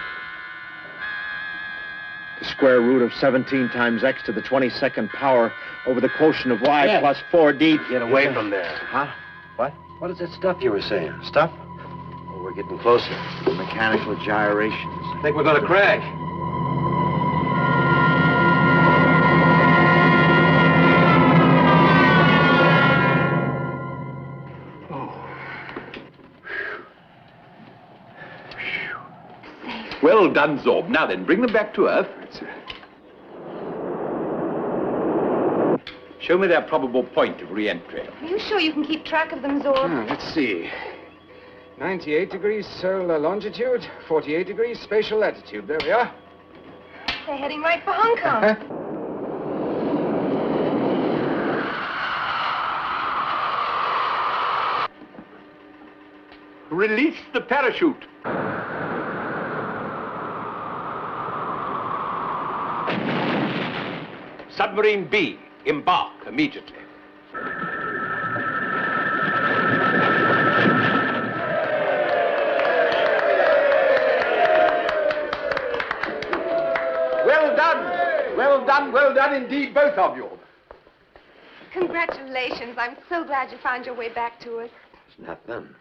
The square root of 17 times x to the 22nd power over the quotient of y
Yeah.
plus 4d.
Get away from there.
Huh? What?
What is that stuff you were saying?
Stuff?
Oh, we're getting closer.
Mechanical gyrations.
I think we're gonna crash.
Well done, Zorb. Now then, bring them back to Earth. Show me their probable point of re-entry.
Are you sure you can keep track of them, Zorb?
Let's see. 98 degrees solar longitude, 48 degrees spatial latitude. There we are.
They're heading right for Hong Kong.
Release the parachute. Submarine B, embark immediately. Well done. Well done, well done indeed, both of you.
Congratulations. I'm so glad you found your way back to us.
It's not them.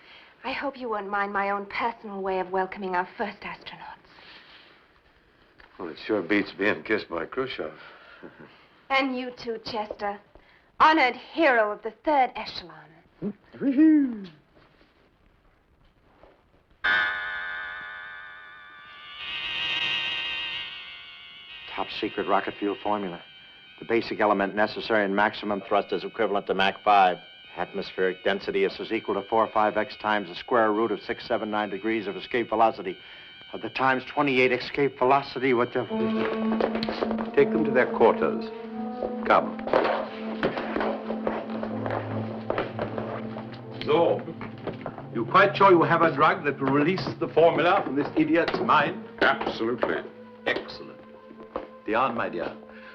I hope you won't mind my own personal way of welcoming our first astronauts.
Well, it sure beats being kissed by Khrushchev.
And you too, Chester. Honored hero of the third echelon.
Woohoo! Top secret rocket fuel formula. The basic element necessary and maximum thrust is equivalent to Mach 5. Atmospheric density is equal to 4 or 5x times the square root of 679 degrees of escape velocity. Of the times 28 escape velocity, what the...
Take them to their quarters. Come. Zorb, you quite sure you have a drug that will release the formula from this idiot's mind?
Absolutely.
Excellent. Diane, my dear,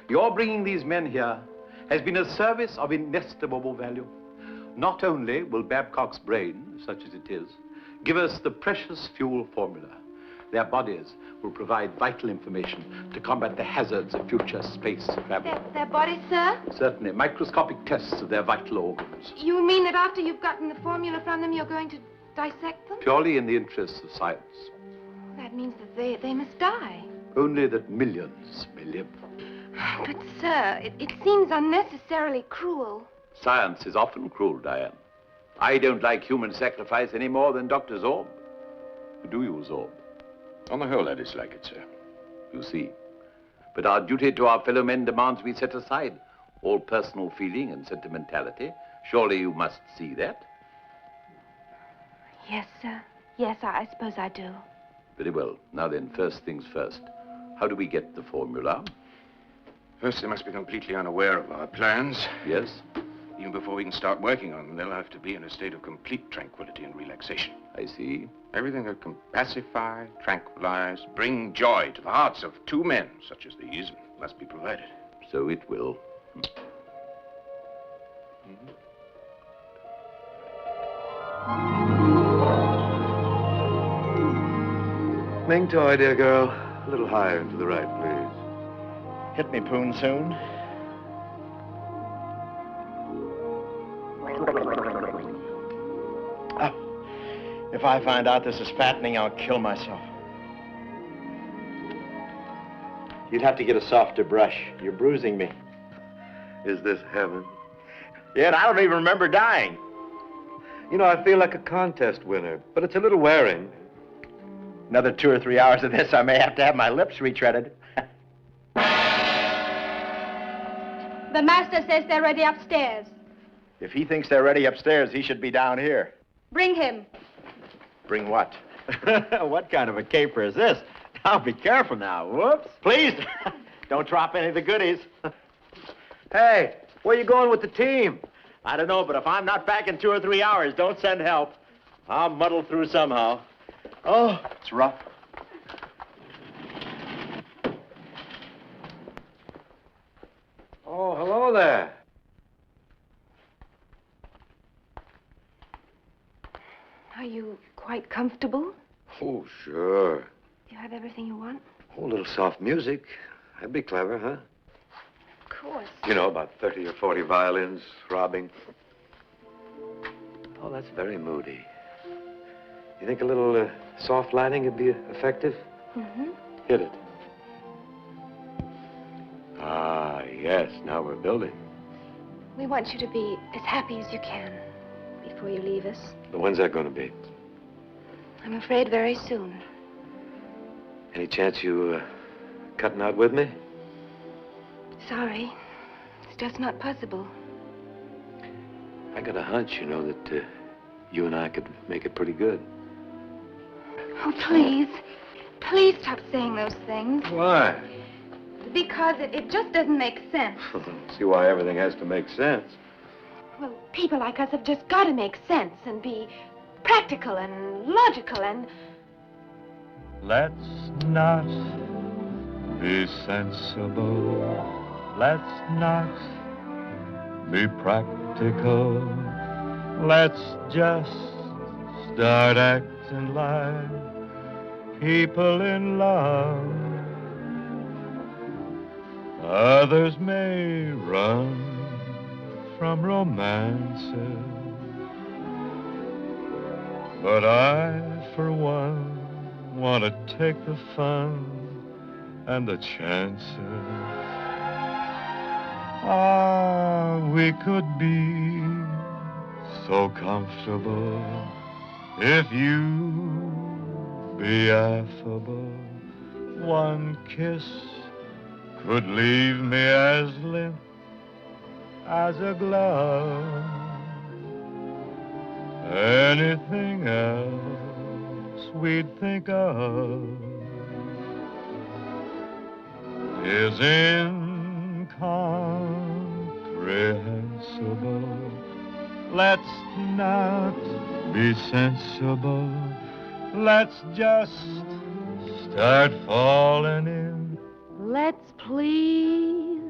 your bringing these men here has been a service of inestimable value. Not only will Babcock's brain, such as it is, give us the precious fuel formula, their bodies will provide vital information to combat the hazards of future space travel.
Their bodies, sir?
Certainly, microscopic tests of their vital organs.
You mean that after you've gotten the formula from them, you're going to dissect them?
Purely in the interests of science.
That means that they must die.
Only that millions may live.
But, sir, it seems unnecessarily cruel.
Science is often cruel, Diane. I don't like human sacrifice any more than Dr. Zorb. Do you, Zorb?
On the whole, I dislike it, sir.
You see. But our duty to our fellow men demands we set aside all personal feeling and sentimentality. Surely you must see that.
Yes, sir. Yes, I suppose I do.
Very well. Now then, first things first. How do we get the formula?
First, they must be completely unaware of our plans.
Yes?
Even before we can start working on them, they'll have to be in a state of complete tranquility and relaxation.
I see.
Everything that can pacify, tranquilize, bring joy to the hearts of two men such as these must be provided.
So it will.
Ming Toy, dear girl. A little higher and to the right, please.
Hit me, Poon, soon. Oh, if I find out this is fattening, I'll kill myself. You'd have to get a softer brush. You're bruising me.
Is this heaven?
Yeah, and I don't even remember dying.
You know, I feel like a contest winner, but it's a little wearing.
Another 2 or 3 hours of this, I may have to have my lips retreaded.
The master says they're ready upstairs.
If he thinks they're ready upstairs, he should be down here.
Bring him.
Bring what? What kind of a caper is this? Now, be careful now. Whoops. Please, don't drop any of the goodies.
Hey, where you going with the team?
I don't know, but if I'm not back in 2 or 3 hours, don't send help. I'll muddle through somehow. Oh, it's rough.
Oh, hello there.
Are you quite comfortable?
Oh, sure.
Do you have everything you want?
Oh, a little soft music. That'd be clever, huh?
Of course.
You know, about 30 or 40 violins throbbing. Oh, that's very moody. You think a little soft lighting would be effective?
Mm-hmm.
Hit it. Ah, yes, now we're building.
We want you to be as happy as you can before you leave us.
But when's that going to be?
I'm afraid very soon.
Any chance you cutting out with me?
Sorry. It's just not possible.
I got a hunch, you know, that you and I could make it pretty good.
Oh, please. Please stop saying those things.
Why?
Because it just doesn't make sense.
See why everything has to make sense.
Well, people like us have just got to make sense and be practical and logical and...
Let's not be sensible. Let's not be practical. Let's just start acting like people in love. Others may run from romances, but I, for one, want to take the fun and the chances. Ah, we could be so comfortable if you be affable. One kiss could leave me as limp as a glove. Anything else we'd think of is incomprehensible. Let's not be sensible. Let's just start falling in
Let's please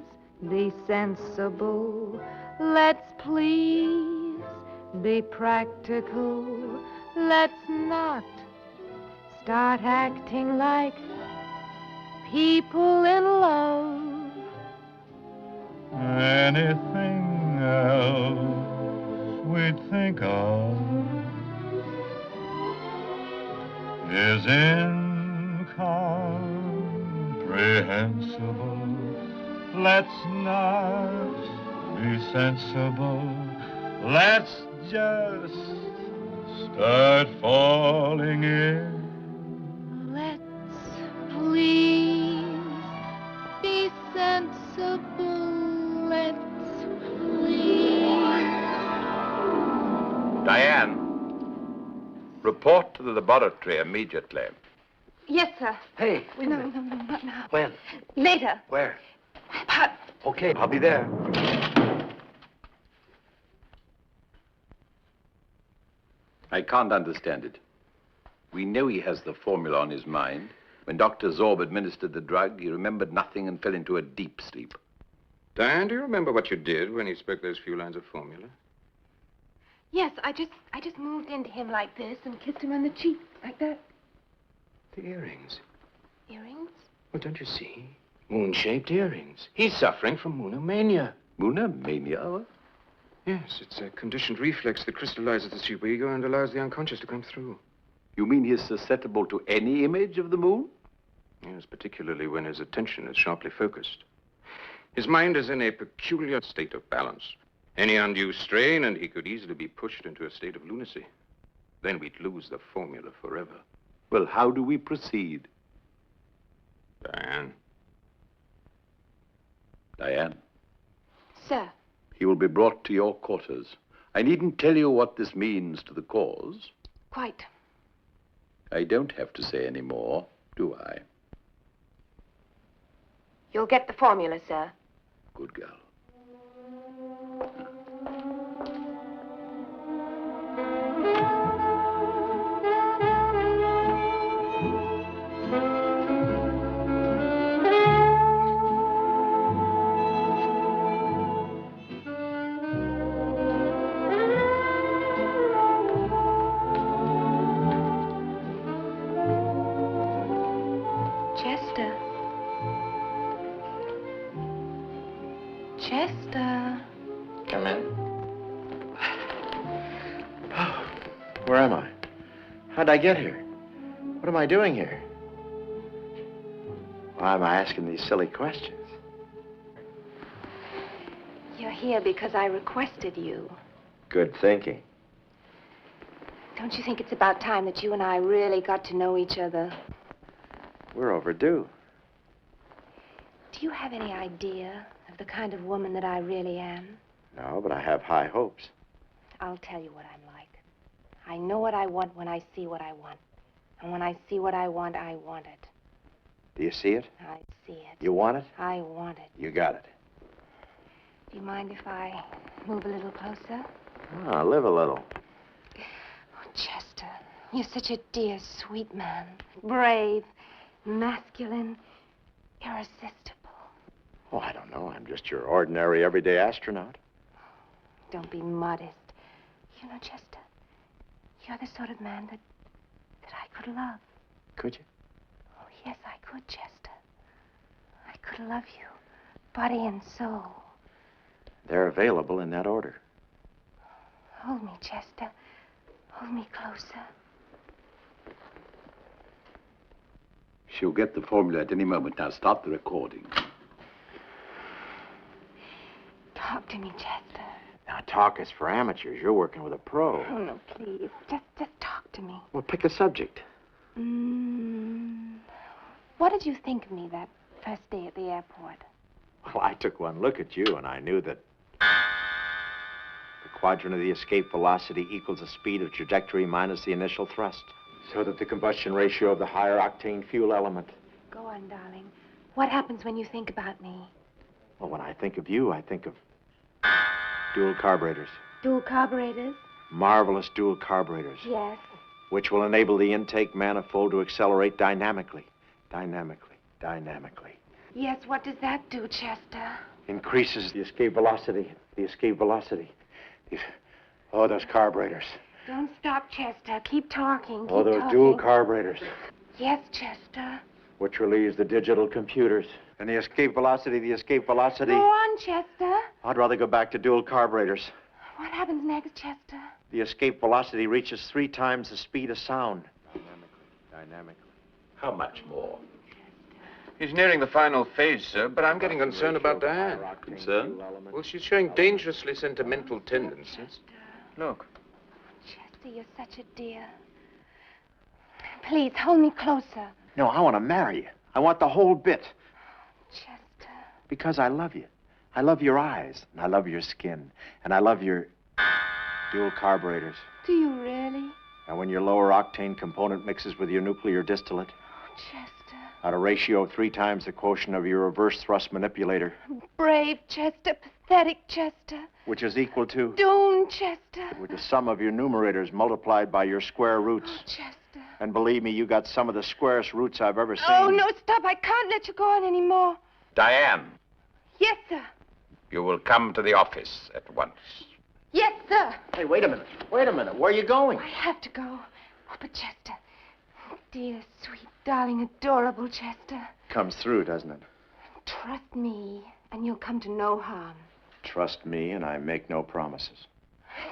be sensible. Let's please be practical. Let's not start acting like people in love.
Anything else we'd think of is incomprehensible. Let's not be sensible. Let's just start falling in.
Let's please be sensible. Let's please.
Diane, report to the laboratory immediately.
Yes, sir.
Hey.
No, not now.
When?
Later.
Where?
But
Okay, I'll be there.
I can't understand it. We know he has the formula on his mind. When Dr. Zorb administered the drug, he remembered nothing and fell into a deep sleep.
Diane, do you remember what you did when he spoke those few lines of formula?
yes, I just moved into him like this and kissed him on the cheek, like that.
The earrings.
Earrings?
Well, don't you see? Moon-shaped earrings. He's suffering from moonomania.
Moonomania?
Yes, it's a conditioned reflex that crystallizes the superego and allows the unconscious to come through.
You mean he's susceptible to any image of the moon?
Yes, particularly when his attention is sharply focused. His mind is in a peculiar state of balance. Any undue strain, and he could easily be pushed into a state of lunacy. Then we'd lose the formula forever.
Well, how do we proceed?
Diane.
Diane,
Sir.
he will be brought to your quarters. I needn't tell you what this means to the cause.
Quite.
I don't have to say any more, do I?
You'll get the formula, sir.
Good girl.
Chester. Chester.
Come in. Where am I? How'd I get here? What am I doing here? Why am I asking these silly questions?
You're here because I requested you.
Good thinking.
Don't you think it's about time that you and I really got to know each other?
We're overdue.
Do you have any idea of the kind of woman that I really am?
No, but I have high hopes.
I'll tell you what I'm like. I know what I want when I see what I want. And when I see what I want it.
Do you see it?
I see it.
You want it?
I want it.
You got it.
Do you mind if I move a little closer?
Ah, live a little.
Oh, Chester, you're such a dear, sweet man. Brave, masculine, irresistible.
Oh, I don't know. I'm just your ordinary, everyday astronaut.
Don't be modest. You know, Chester, you're the sort of man that I could love.
Could you?
Oh, yes, I could, Chester. I could love you, body and soul.
They're available in that order.
Hold me, Chester. Hold me closer.
She'll get the formula at any moment. Now start the recording.
Talk to me, Chester.
Now, talk is for amateurs. You're working with a pro.
Oh, no, please. Just talk to me.
Well, pick a subject.
What did you think of me that first day at the airport?
Well, I took one look at you, and I knew that the quadrant of the escape velocity equals the speed of trajectory minus the initial thrust, so that the combustion ratio of the higher octane fuel element.
Go on, darling. What happens when you think about me?
Well, when I think of you, I think of dual carburetors.
Dual carburetors?
Marvelous dual carburetors.
Yes.
Which will enable the intake manifold to accelerate dynamically. Dynamically. Dynamically.
Yes, what does that do, Chester?
Increases the escape velocity. The escape velocity. Oh, those carburetors.
Don't stop, Chester. Keep talking.
Oh,
Keep
those
talking.
dual carburetors,
Yes, Chester.
which relieves the digital computers. And the escape velocity,
Go on, Chester.
I'd rather go back to dual carburetors.
What happens next, Chester?
The escape velocity reaches 3 times the speed of sound. Dynamically.
How much more? He's nearing the final phase, sir, but I'm getting concerned about Diane.
Concerned?
Well, she's showing dangerously sentimental tendencies.
Look. Chester, you're such a dear. Please, hold me closer.
No, I want to marry you. I want the whole bit.
Chester.
Because I love you. I love your eyes, and I love your skin, and I love your dual carburetors.
Do you really?
And when your lower octane component mixes with your nuclear distillate,
Chester.
at a ratio of 3 times the quotient of your reverse thrust manipulator,
Brave Chester. Pathetic Chester.
which is equal to,
Doomed Chester.
with the sum of your numerators multiplied by your square roots.
Chester.
And believe me, you got some of the squarest roots I've ever seen.
Oh, no, stop. I can't let you go on anymore.
Diane,
Yes, sir.
you will come to the office at once.
Yes, sir.
Hey, wait a minute. Wait a minute. Where are you going?
I have to go. Oh, but Chester. Dear, sweet, darling, adorable Chester.
Comes through, doesn't it?
Trust me, and you'll come to no harm.
Trust me, and I make no promises.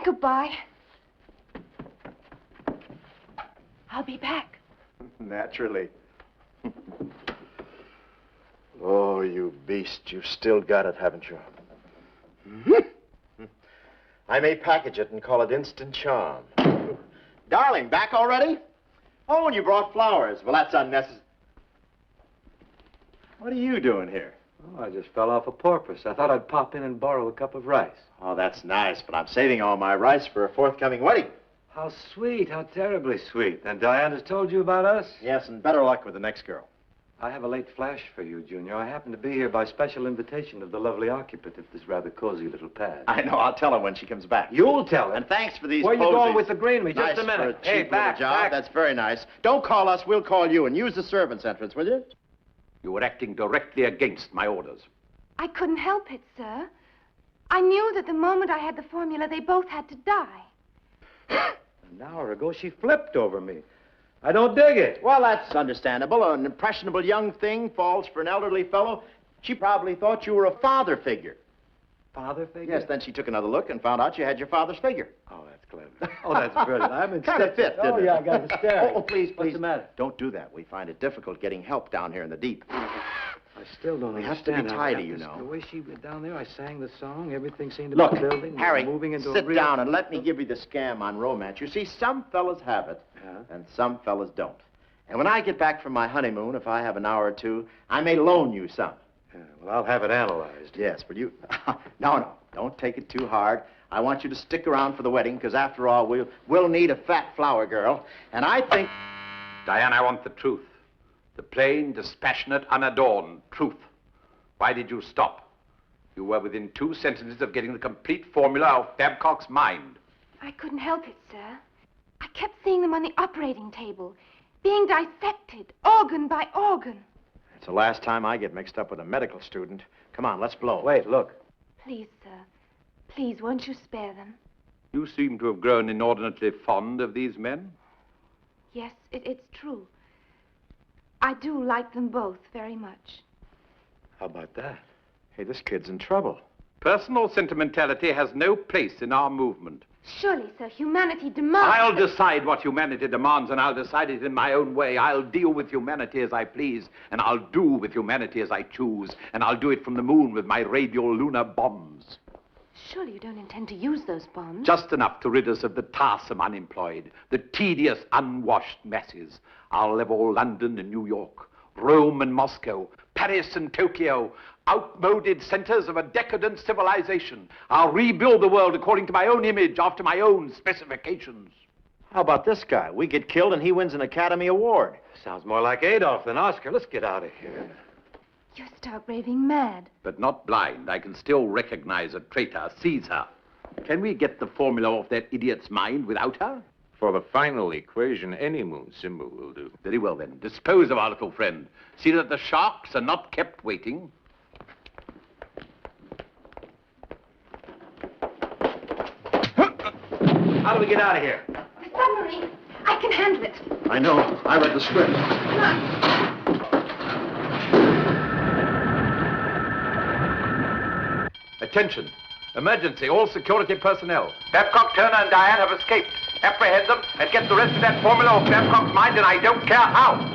Goodbye. I'll be back.
Naturally. Oh, you beast. You've still got it, haven't you? I may package it and call it Instant Charm. Darling, back already? Oh, and you brought flowers. Well, that's unnecessary. What are you doing here?
Oh, I just fell off a porpoise. I thought I'd pop in and borrow a cup of rice.
Oh, that's nice, but I'm saving all my rice for a forthcoming wedding.
How sweet, how terribly sweet. And Diane has told you about us?
Yes, and better luck with the next girl.
I have a late flash for you, Junior. I happen to be here by special invitation of the lovely occupant of this rather cozy little pad.
I know. I'll tell her when she comes back.
You'll tell her.
And thanks for these
Where are you
posies.
going with the greenery? Just
Nice
a minute.
For a
Hey,
cheap
back,
little job.
back.
That's very nice. Don't call us. We'll call you. And use the servants' entrance, will you?
You were acting directly against my orders.
I couldn't help it, sir. I knew that the moment I had the formula, they both had to die.
An hour ago, she flipped over me. I don't dig it.
Well, that's understandable. An impressionable young thing falls for an elderly fellow. She probably thought you were a father figure.
Father figure?
Yes, then she took another look and found out you had your father's figure.
Oh, that's clever. Oh, that's brilliant. I'm in
Kind of
stitches.
fit, didn't
Oh,
it?
yeah, I got the stare.
Oh, please, please.
What's the matter?
Don't do that. We find it difficult getting help down here in the deep.
I still don't
We have to be
understand.
tidy,
how
you
this-
know.
The way she went down there, I sang the song. Everything seemed to
Look,
be building.
Harry,
moving into
sit
a real...
down and let me give you the scam on romance. You see, some fellas have it, and some fellas don't. And when I get back from my honeymoon, if I have an hour or two, I may loan you some.
Yeah, well, I'll have it analyzed.
Yes, but you... No, don't take it too hard. I want you to stick around for the wedding, because after all, we'll need a fat flower girl. And I think...
Diane, I want the truth. The plain, dispassionate, unadorned truth. Why did you stop? You were within 2 sentences of getting the complete formula of Babcock's mind.
I couldn't help it, sir. I kept seeing them on the operating table, being dissected, organ by organ.
It's the last time I get mixed up with a medical student. Come on, let's blow.
Wait, look.
Please, sir. Please, won't you spare them?
You seem to have grown inordinately fond of these men.
Yes, it's true. I do like them both very much.
How about that?
Hey, this kid's in trouble.
Personal sentimentality has no place in our movement.
Surely, sir, humanity demands...
I'll decide what humanity demands, and I'll decide it in my own way. I'll deal with humanity as I please, and I'll do with humanity as I choose, and I'll do it from the moon with my radial lunar bombs.
Surely you don't intend to use those bombs?
Just enough to rid us of the tiresome unemployed, the tedious unwashed masses. I'll level London and New York, Rome and Moscow, Paris and Tokyo, outmoded centers of a decadent civilization. I'll rebuild the world according to my own image, after my own specifications.
How about this guy? We get killed and he wins an Academy Award.
Sounds more like Adolf than Oscar. Let's get out of here.
You're stark raving mad.
But not blind. I can still recognize a traitor, seize her. Can we get the formula off that idiot's mind without her?
For the final equation, any moon symbol will do.
Very well, then. Dispose of our little friend. See that the sharks are not kept waiting.
How do we get out of here?
The submarine. I can handle it.
I know. I read the script.
Come on.
Attention. Emergency. All security personnel. Babcock, Turner, and Diane have escaped. Apprehend them and get the rest of that formula off Babcock's mind, and I don't care how.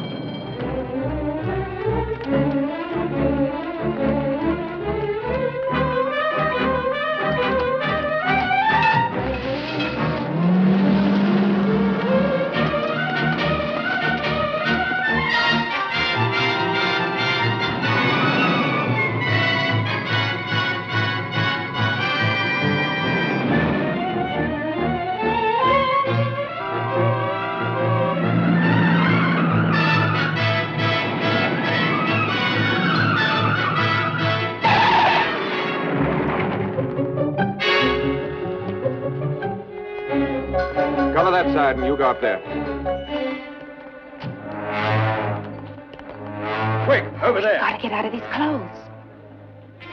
Cover that side and you go up there.
Quick, over there.
Gotta get out of these clothes.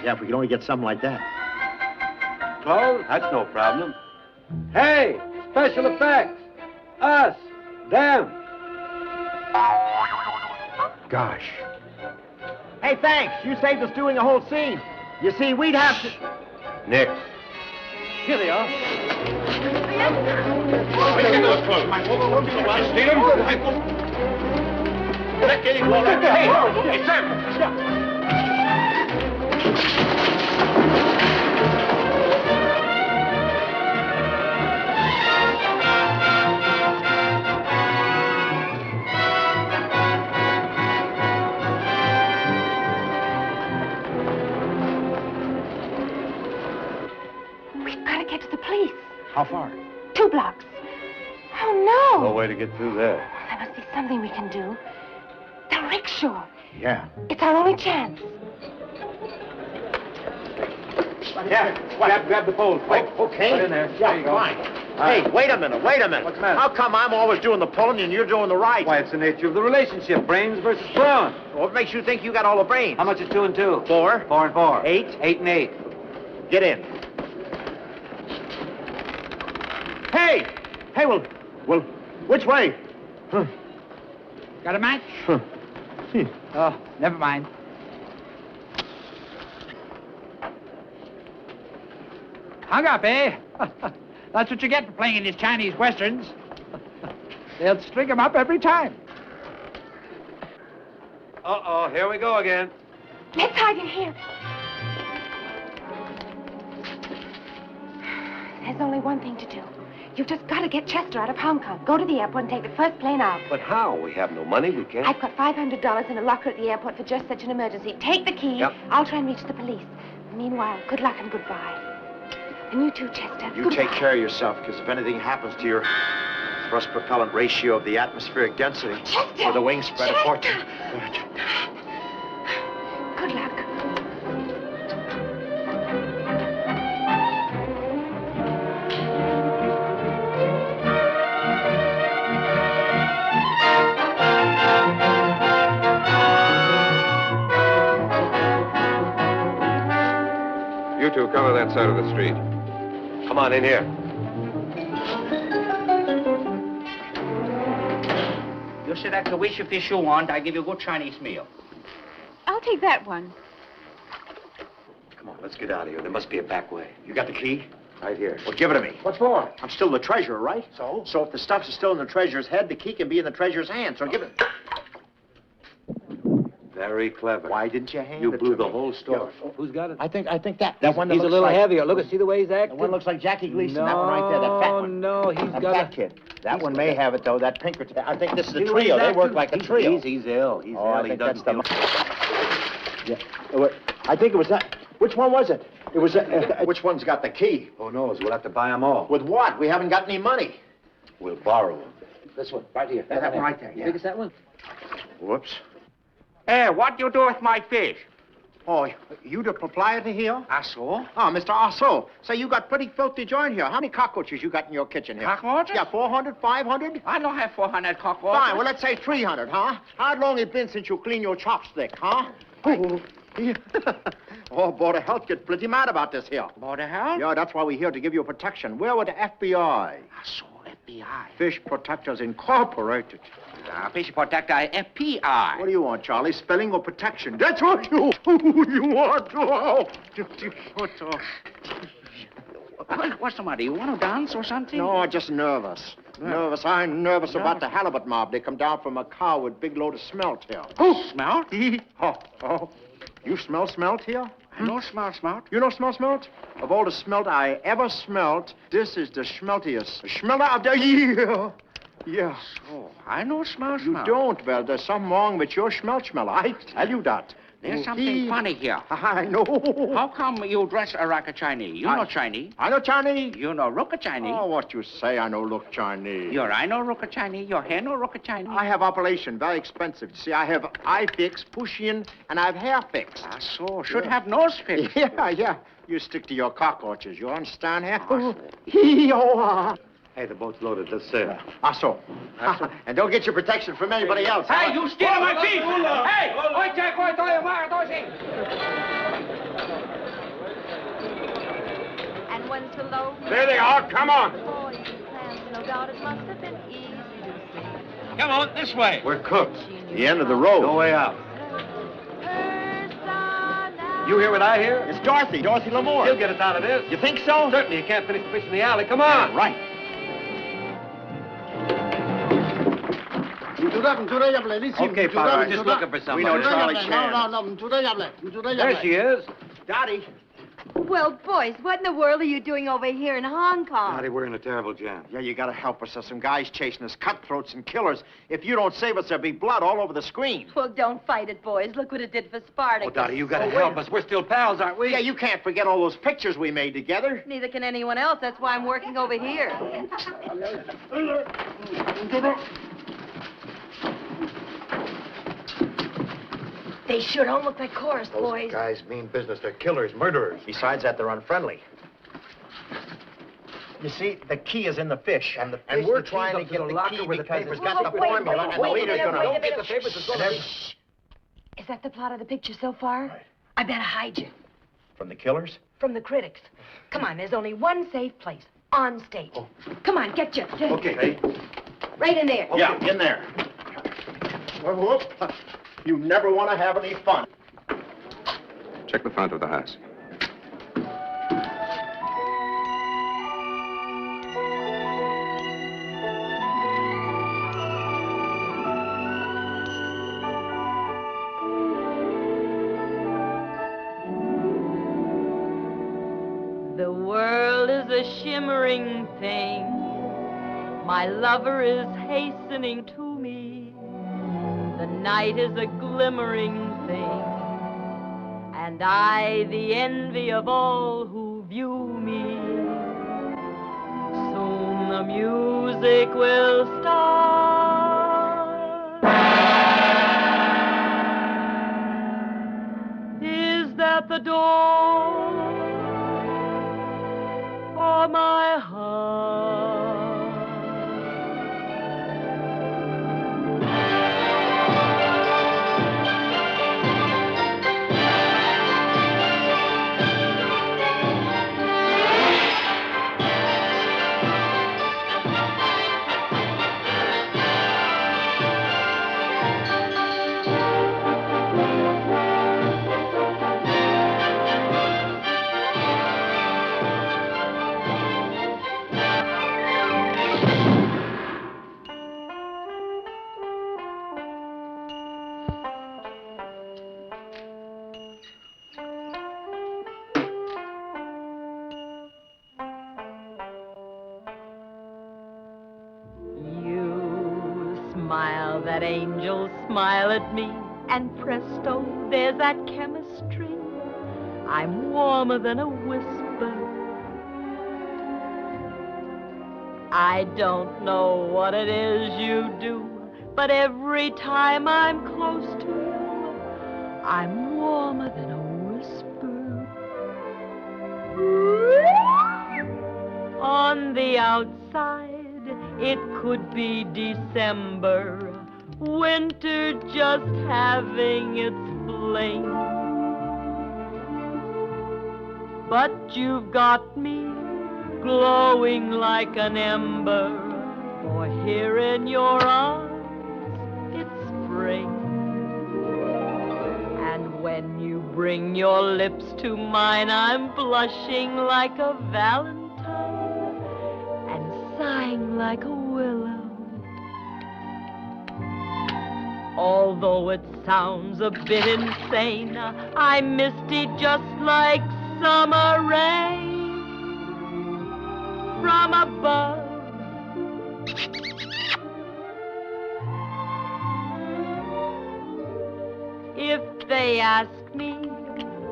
Yeah, if we could only get something like that.
Clothes? That's no problem. Hey, special effects. Us. Them.
Gosh. Hey, thanks. You saved us doing a whole scene. You see, we'd have to...
Nick.
Here they are.
Get those clothes. Steal them.
Let get him. Hey, Sam.
We've got to get to the police.
How far?
2 blocks. Oh, no.
No way to get through there.
There must be something we can do. The rickshaw.
Yeah.
It's our only chance.
Yeah, grab the pole, quick. Okay.
Put in there.
Yeah,
There you go.
fine.
right.
Hey, wait a minute.
What's the matter?
How come I'm always doing the pulling and you're doing the riding?
Why, it's the nature of the relationship. Brains versus brawn.
What makes you think you got all the brains?
How much is 2 and 2?
4.
4 and 4.
8.
8 and 8.
Get in. Hey! Hey, well, which way?
Got a match? Oh, never mind. Hung up, eh? That's what you get for playing in these Chinese westerns. They'll string 'em up every time.
Uh-oh, here we go again.
Let's hide in here. There's only one thing to do. You've just got to get Chester out of Hong Kong. Go to the airport and take the first plane out.
But how? We have no money. We can't.
I've got $500 in a locker at the airport for just such an emergency. Take the key.
Yep.
I'll try and reach the police. Meanwhile, good luck and goodbye. And you too, Chester.
You
goodbye.
take care of yourself, because if anything happens to your thrust propellant ratio of the atmospheric density
Chester!
or the wingspread of fortune.
Good luck.
You two cover that side of the street.
Come on, in here.
You say that's the wish of fish you want, I give you a good Chinese meal.
I'll take that one.
Come on, let's get out of here. There must be a back way. You got the key?
Right here.
Well, give it to me.
What for?
I'm still the treasurer, right? So? So if the stuff's still in the treasurer's head, the key can be in the treasurer's hand. So give it.
Very clever.
Why didn't you hand
You
it
blew
to
the
me?
whole store.
Yeah.
Who's got it?
I think that.
That one that
He's a
looks
little
like-
heavier. Look, see the way he's
The
acting?
one looks like Jackie Gleason. That one right there, that fat one.
No, he's
That
got
fat
a...
kid. That one may have it, though, that Pinkerton. I think this is a
See the way
trio.
he's
They work
acting?
like a trio.
He's ill. He's
Oh,
ill.
I
He
think that's
doesn't
the...
feel...
Yeah. I think it was that. Which one was it? It was... which one's got the key?
Who knows? We'll have to buy them all.
With what? We haven't got any money.
We'll borrow them.
This one, right here.
That one right there. You think it's that one?
Whoops.
Hey, what do you do with my fish?
Oh, you the proprietor here?
Asso?
Oh, Mr. Asso. Say, you got pretty filthy joint here. How many cockroaches you got in your kitchen here?
Cockroaches?
Yeah, 400, 500?
I don't have 400 cockroaches.
Fine, well, let's say 300, huh? How long it been since you cleaned your chopstick, huh? Oh, yeah. Oh, Board of Health get pretty mad about this here.
Board of Health?
Yeah, that's why we're here to give you protection. Where were the FBI?
Asso, FBI.
Fish Protectors Incorporated.
Fish Protector, FPI.
What do you want, Charlie? Spelling or protection? That's what you want.
What's the matter? You want to dance or something?
No, just nervous. Nervous. I'm nervous about the halibut mob. They come down from Macau with big load of smelt here.
Who? Smelt?
Oh. You smell smelt here?
No smell smelt.
You know smelt? Of all the smelt I ever smelt, this is the schmeltiest. The schmelter of the year. Yeah.
Oh, I know smell.
You don't, Well, there's something wrong with your smell. I tell you that.
There's something funny here.
I know.
How come you dress like a Chinese? You know Chinese.
I know Chinese.
You know look a Chinese.
Oh, what you say, I know look Chinese.
Your eye no look a Chinese. Your hair no look a Chinese.
I have operation, very expensive. You see, I have eye fix, push-in, and I have hair fix.
So, should have nose fix.
Yeah. You stick to your cockroaches, you understand here?
Hey, the boat's loaded. Let's sail.
So. And don't get your protection from anybody else.
Hey, you steal my feet! Hey! Oi, Jack, oi, toy, mar,
And when's the low?
There they are. Come on.
Oh, you plans, no doubt it must have been easy to see.
Come on, this way.
We're cooked.
The end of the road.
No way out. You hear what I hear?
It's Dorothy Lamour.
He'll get us out of this.
You think so?
Certainly, you can't finish the fish in the alley. Come on.
Right.
Okay, Father, we're just looking for somebody.
We know Charlie Chan.
There she is.
Dottie.
Well, boys, what in the world are you doing over here in Hong Kong?
Dottie, we're in a terrible jam.
Yeah, you gotta help us. There's some guys chasing us, cutthroats and killers. If you don't save us, there'll be blood all over the screen.
Well, don't fight it, boys. Look what it did for Spartacus.
Oh, Dottie, you gotta help us. We're still pals, aren't we?
Yeah, you can't forget all those pictures we made together.
Neither can anyone else. That's why I'm working over here. They sure don't look like chorus boys.
Those guys mean business. They're killers, murderers.
Besides that, they're unfriendly. You see, the key is in the fish, and we're trying to get the locker where the paper's got the formula, and the leader's gonna...
Wait a minute.
Get the papers, it's gonna be...
Is that the plot of the picture so far? I better hide you
From the killers?
from the critics. Come on, there's only one safe place. On stage. Come on, get you.
Okay.
Right in there.
Yeah, in there. Whoop. You never want to have any fun.
Check the front of the house.
The world is a shimmering thing. My lover is hastening to me. The night is a glimmering thing. And I, the envy of all who view me. Soon the music will start. Is that the door for my heart? Smile, that angel smile at me, and presto, there's that chemistry. I'm warmer than a whisper. I don't know what it is you do, but every time I'm close to you, I'm warmer than a whisper. On the outside, it could be December, winter just having its fling. But you've got me glowing like an ember, for here in your arms it's spring. And when you bring your lips to mine, I'm blushing like a valentine and sighing like a willow. Although it sounds a bit insane, I'm misty just like summer rain from above. If they ask me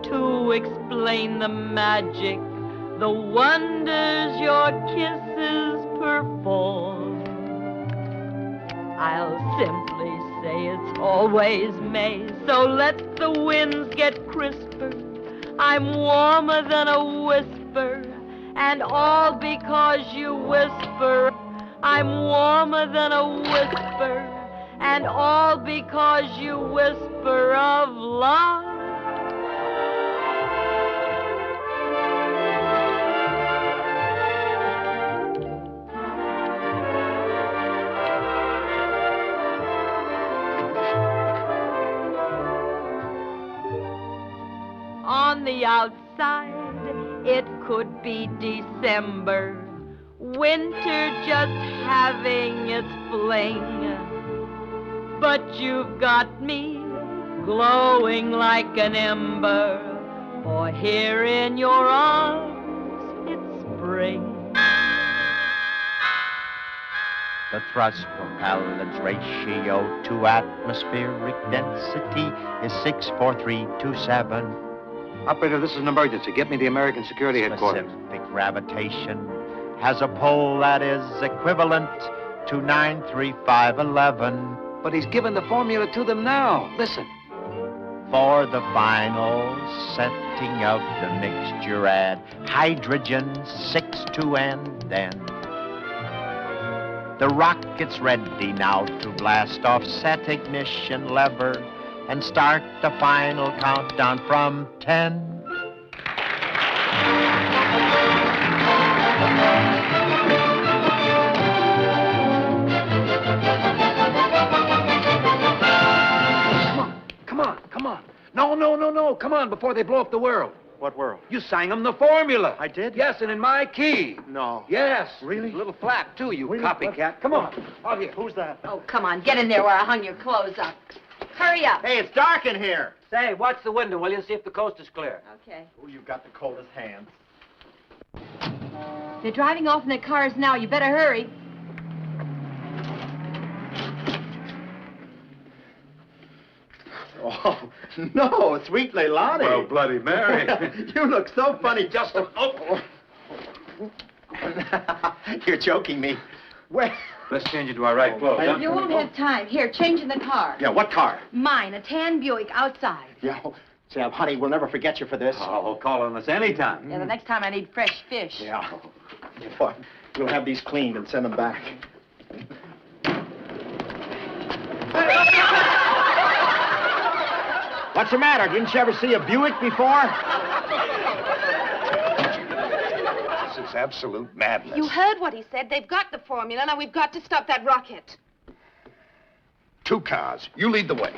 to explain the magic, the wonders your kisses perform, I'll simply say it's always May, so let the winds get crisper. I'm warmer than a whisper, and all because you whisper. I'm warmer than a whisper, and all because you whisper of love. On the outside, it could be December, winter just having its fling. But you've got me glowing like an ember, for here in your arms it's spring.
The thrust propellant's ratio to atmospheric density is 64327.
Operator, this is an emergency. Get me the American Security Headquarters.
Specific gravitation has a pole that is equivalent to 93511.
But he's given the formula to them now. Listen.
For the final setting of the mixture, add hydrogen 6-2-N. The rocket's ready now to blast off. Set ignition lever and start the final countdown from 10.
Come on. No. Come on, before they blow up the world.
What world?
You sang them the formula.
I did?
Yes, and in my key.
No.
Yes.
Really?
A little flap, too, you copycat. Come on. Out here.
Who's that?
Oh, come on, get in there where I hung your clothes up. Hurry up.
Hey, it's dark in here.
Say, watch the window, will you? See if the coast is clear.
Okay.
Oh, you've got the coldest hands.
They're driving off in their cars now. You better hurry.
Oh, no, sweet Leilani.
Well, Bloody Mary.
You look so funny just a... Oh. You're joking me. Where?
Let's change into our right clothes, huh?
You won't have time. Here, change in the car.
Yeah, what car?
Mine, a tan Buick outside.
Yeah, Sam, honey, we'll never forget you for this.
Oh, call on us anytime.
Yeah, the next time I need fresh fish.
Yeah. We'll have these cleaned and send them back. What's the matter? Didn't you ever see a Buick before?
This is absolute madness.
You heard what he said. They've got the formula. Now we've got to stop that rocket.
2 cars. You lead the way.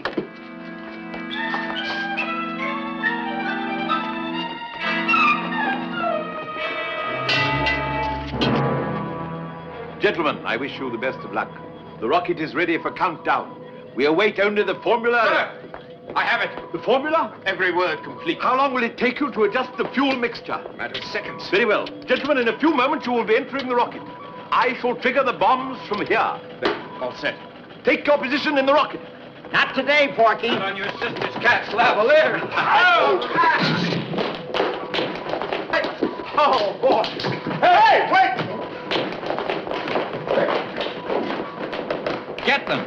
Gentlemen, I wish you the best of luck. The rocket is ready for countdown. We await only the formula.
Sir, I have it.
The formula?
Every word complete.
How long will it take you to adjust the fuel mixture?
A matter of seconds.
Very well. Gentlemen, in a few moments you will be entering the rocket. I shall trigger the bombs from here.
All set.
Take your position in the rocket.
Not today, Porky.
Not on your sister's cat's lavalier.
Oh, boy. Hey, wait!
Get them.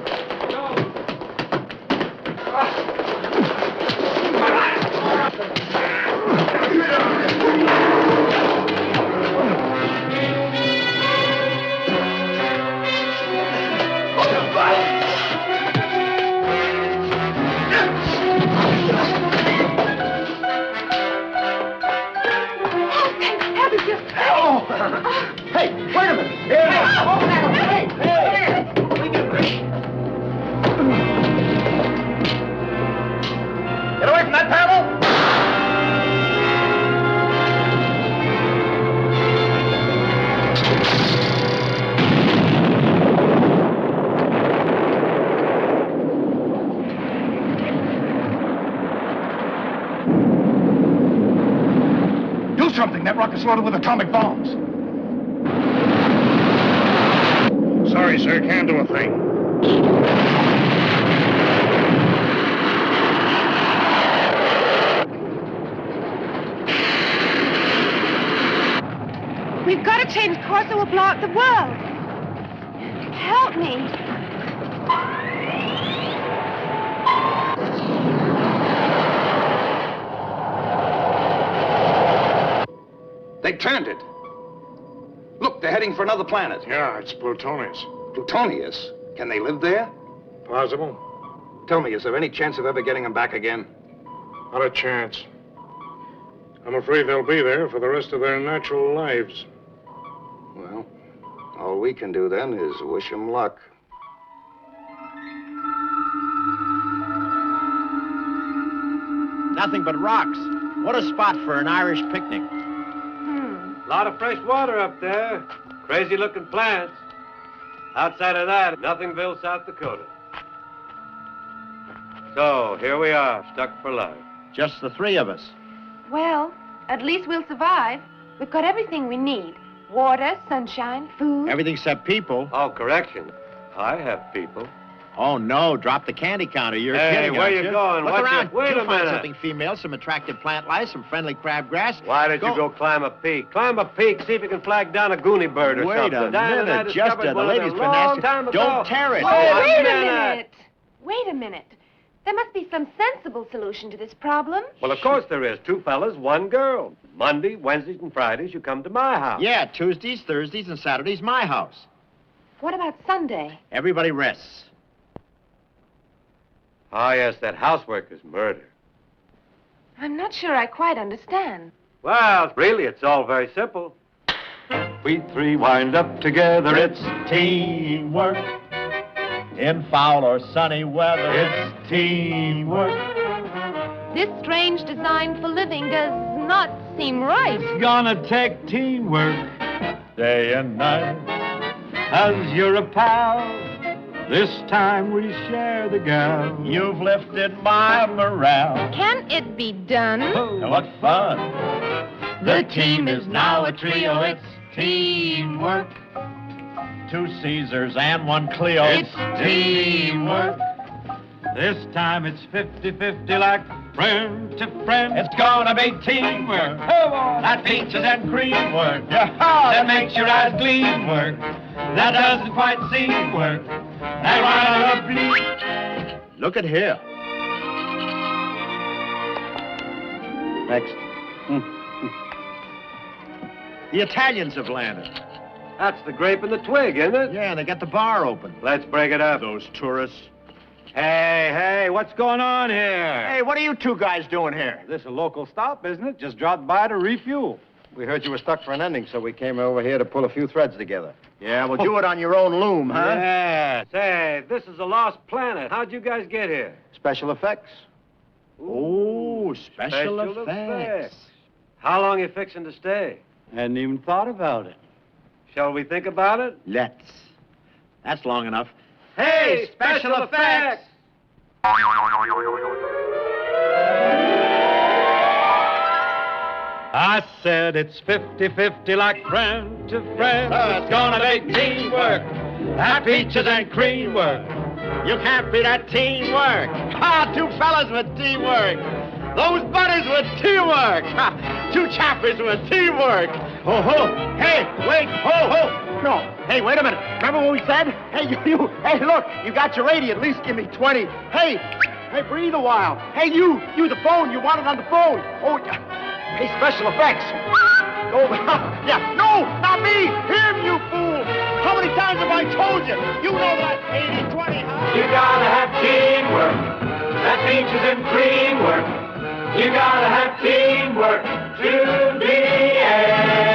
It's loaded with atomic bombs.
Sorry, sir. Can't do a thing.
We've got to change course or we'll blow up the world. Help me.
They turned it. Look, they're heading for another planet.
Yeah, it's Plutonius.
Plutonius? Can they live there?
Possible.
Tell me, is there any chance of ever getting them back again?
Not a chance. I'm afraid they'll be there for the rest of their natural lives.
Well, all we can do then is wish them luck.
Nothing but rocks. What a spot for an Irish picnic.
A lot of fresh water up there. Crazy-looking plants. Outside of that, Nothingville, South Dakota. So, here we are, stuck for life.
Just the three of us.
Well, at least we'll survive. We've got everything we need. Water, sunshine, food.
Everything except people.
Oh, correction. I have people.
Oh, no, drop the candy counter. You're
Hey,
kidding,
where
aren't
you going?
Look
What's
around.
it? Wait
You'll
a
find
minute.
something female, some attractive plant life, some friendly crabgrass.
Why did you go climb a peak? Climb a peak, see if you can flag down a goonie bird or
Wait
something.
a
Diana and I
minute, just
discovered
the
one of
lady's
them
been
long
asking.
time ago.
Don't tear it.
Wait a minute. Wait a minute. There must be some sensible solution to this problem.
Well, of course there is. Two fellas, one girl. Monday, Wednesdays, and Fridays, you come to my house.
Yeah, Tuesdays, Thursdays, and Saturdays, my house.
What about Sunday?
Everybody rests.
Ah, yes, that housework is murder.
I'm not sure I quite understand.
Well, really, it's all very simple.
We three wind up together, it's teamwork.
In foul or sunny weather,
It's teamwork.
This strange design for living does not seem right.
It's gonna take teamwork, day and night. As you're a pal, this time we share the gal.
You've lifted my morale.
Can it be done?
What fun.
The team is now a trio, it's teamwork.
2 Caesars and 1 Cleo.
It's teamwork. This time it's 50-50 like friend to friend.
It's gonna be teamwork.
That peaches and cream work. That makes your eyes gleam work. That doesn't quite seem work. That wanna bleed.
Look at here. Next. The Italians have landed.
That's the grape and the twig, isn't it?
Yeah, and they got the bar open.
Let's break it up.
Those tourists.
Hey, what's going on here?
Hey, what are you two guys doing here?
This is a local stop, isn't it? Just dropped by to refuel.
We heard you were stuck for an ending, so we came over here to pull a few threads together.
Yeah, well, do it on your own loom, huh?
Yeah. Say, this is a lost planet. How'd you guys get here?
Special effects.
Oh, special effects.
How long you fixing to stay?
Hadn't even thought about it.
Shall we think about it?
Let's. That's long enough.
Hey, special effects!
I said it's 50-50 like friend to friend. It's gonna be teamwork. That peaches and cream work.
You can't beat that teamwork. Ah, 2 fellas with teamwork. Those buddies with teamwork. Ha, 2 chappies with teamwork. Ho, ho. Hey, wait. Ho, ho. No. Hey, wait a minute. Remember what we said? Hey, you. Hey, look. You got your 80. At least give me 20. Hey, breathe a while. Hey, you, the phone. You want it on the phone. Oh, hey, special effects. Oh, yeah. No, not me. Him, you fool. How many times have I told you? You know that 80-20, huh?
You gotta have teamwork. That peaches and cream work. You gotta have teamwork to the end.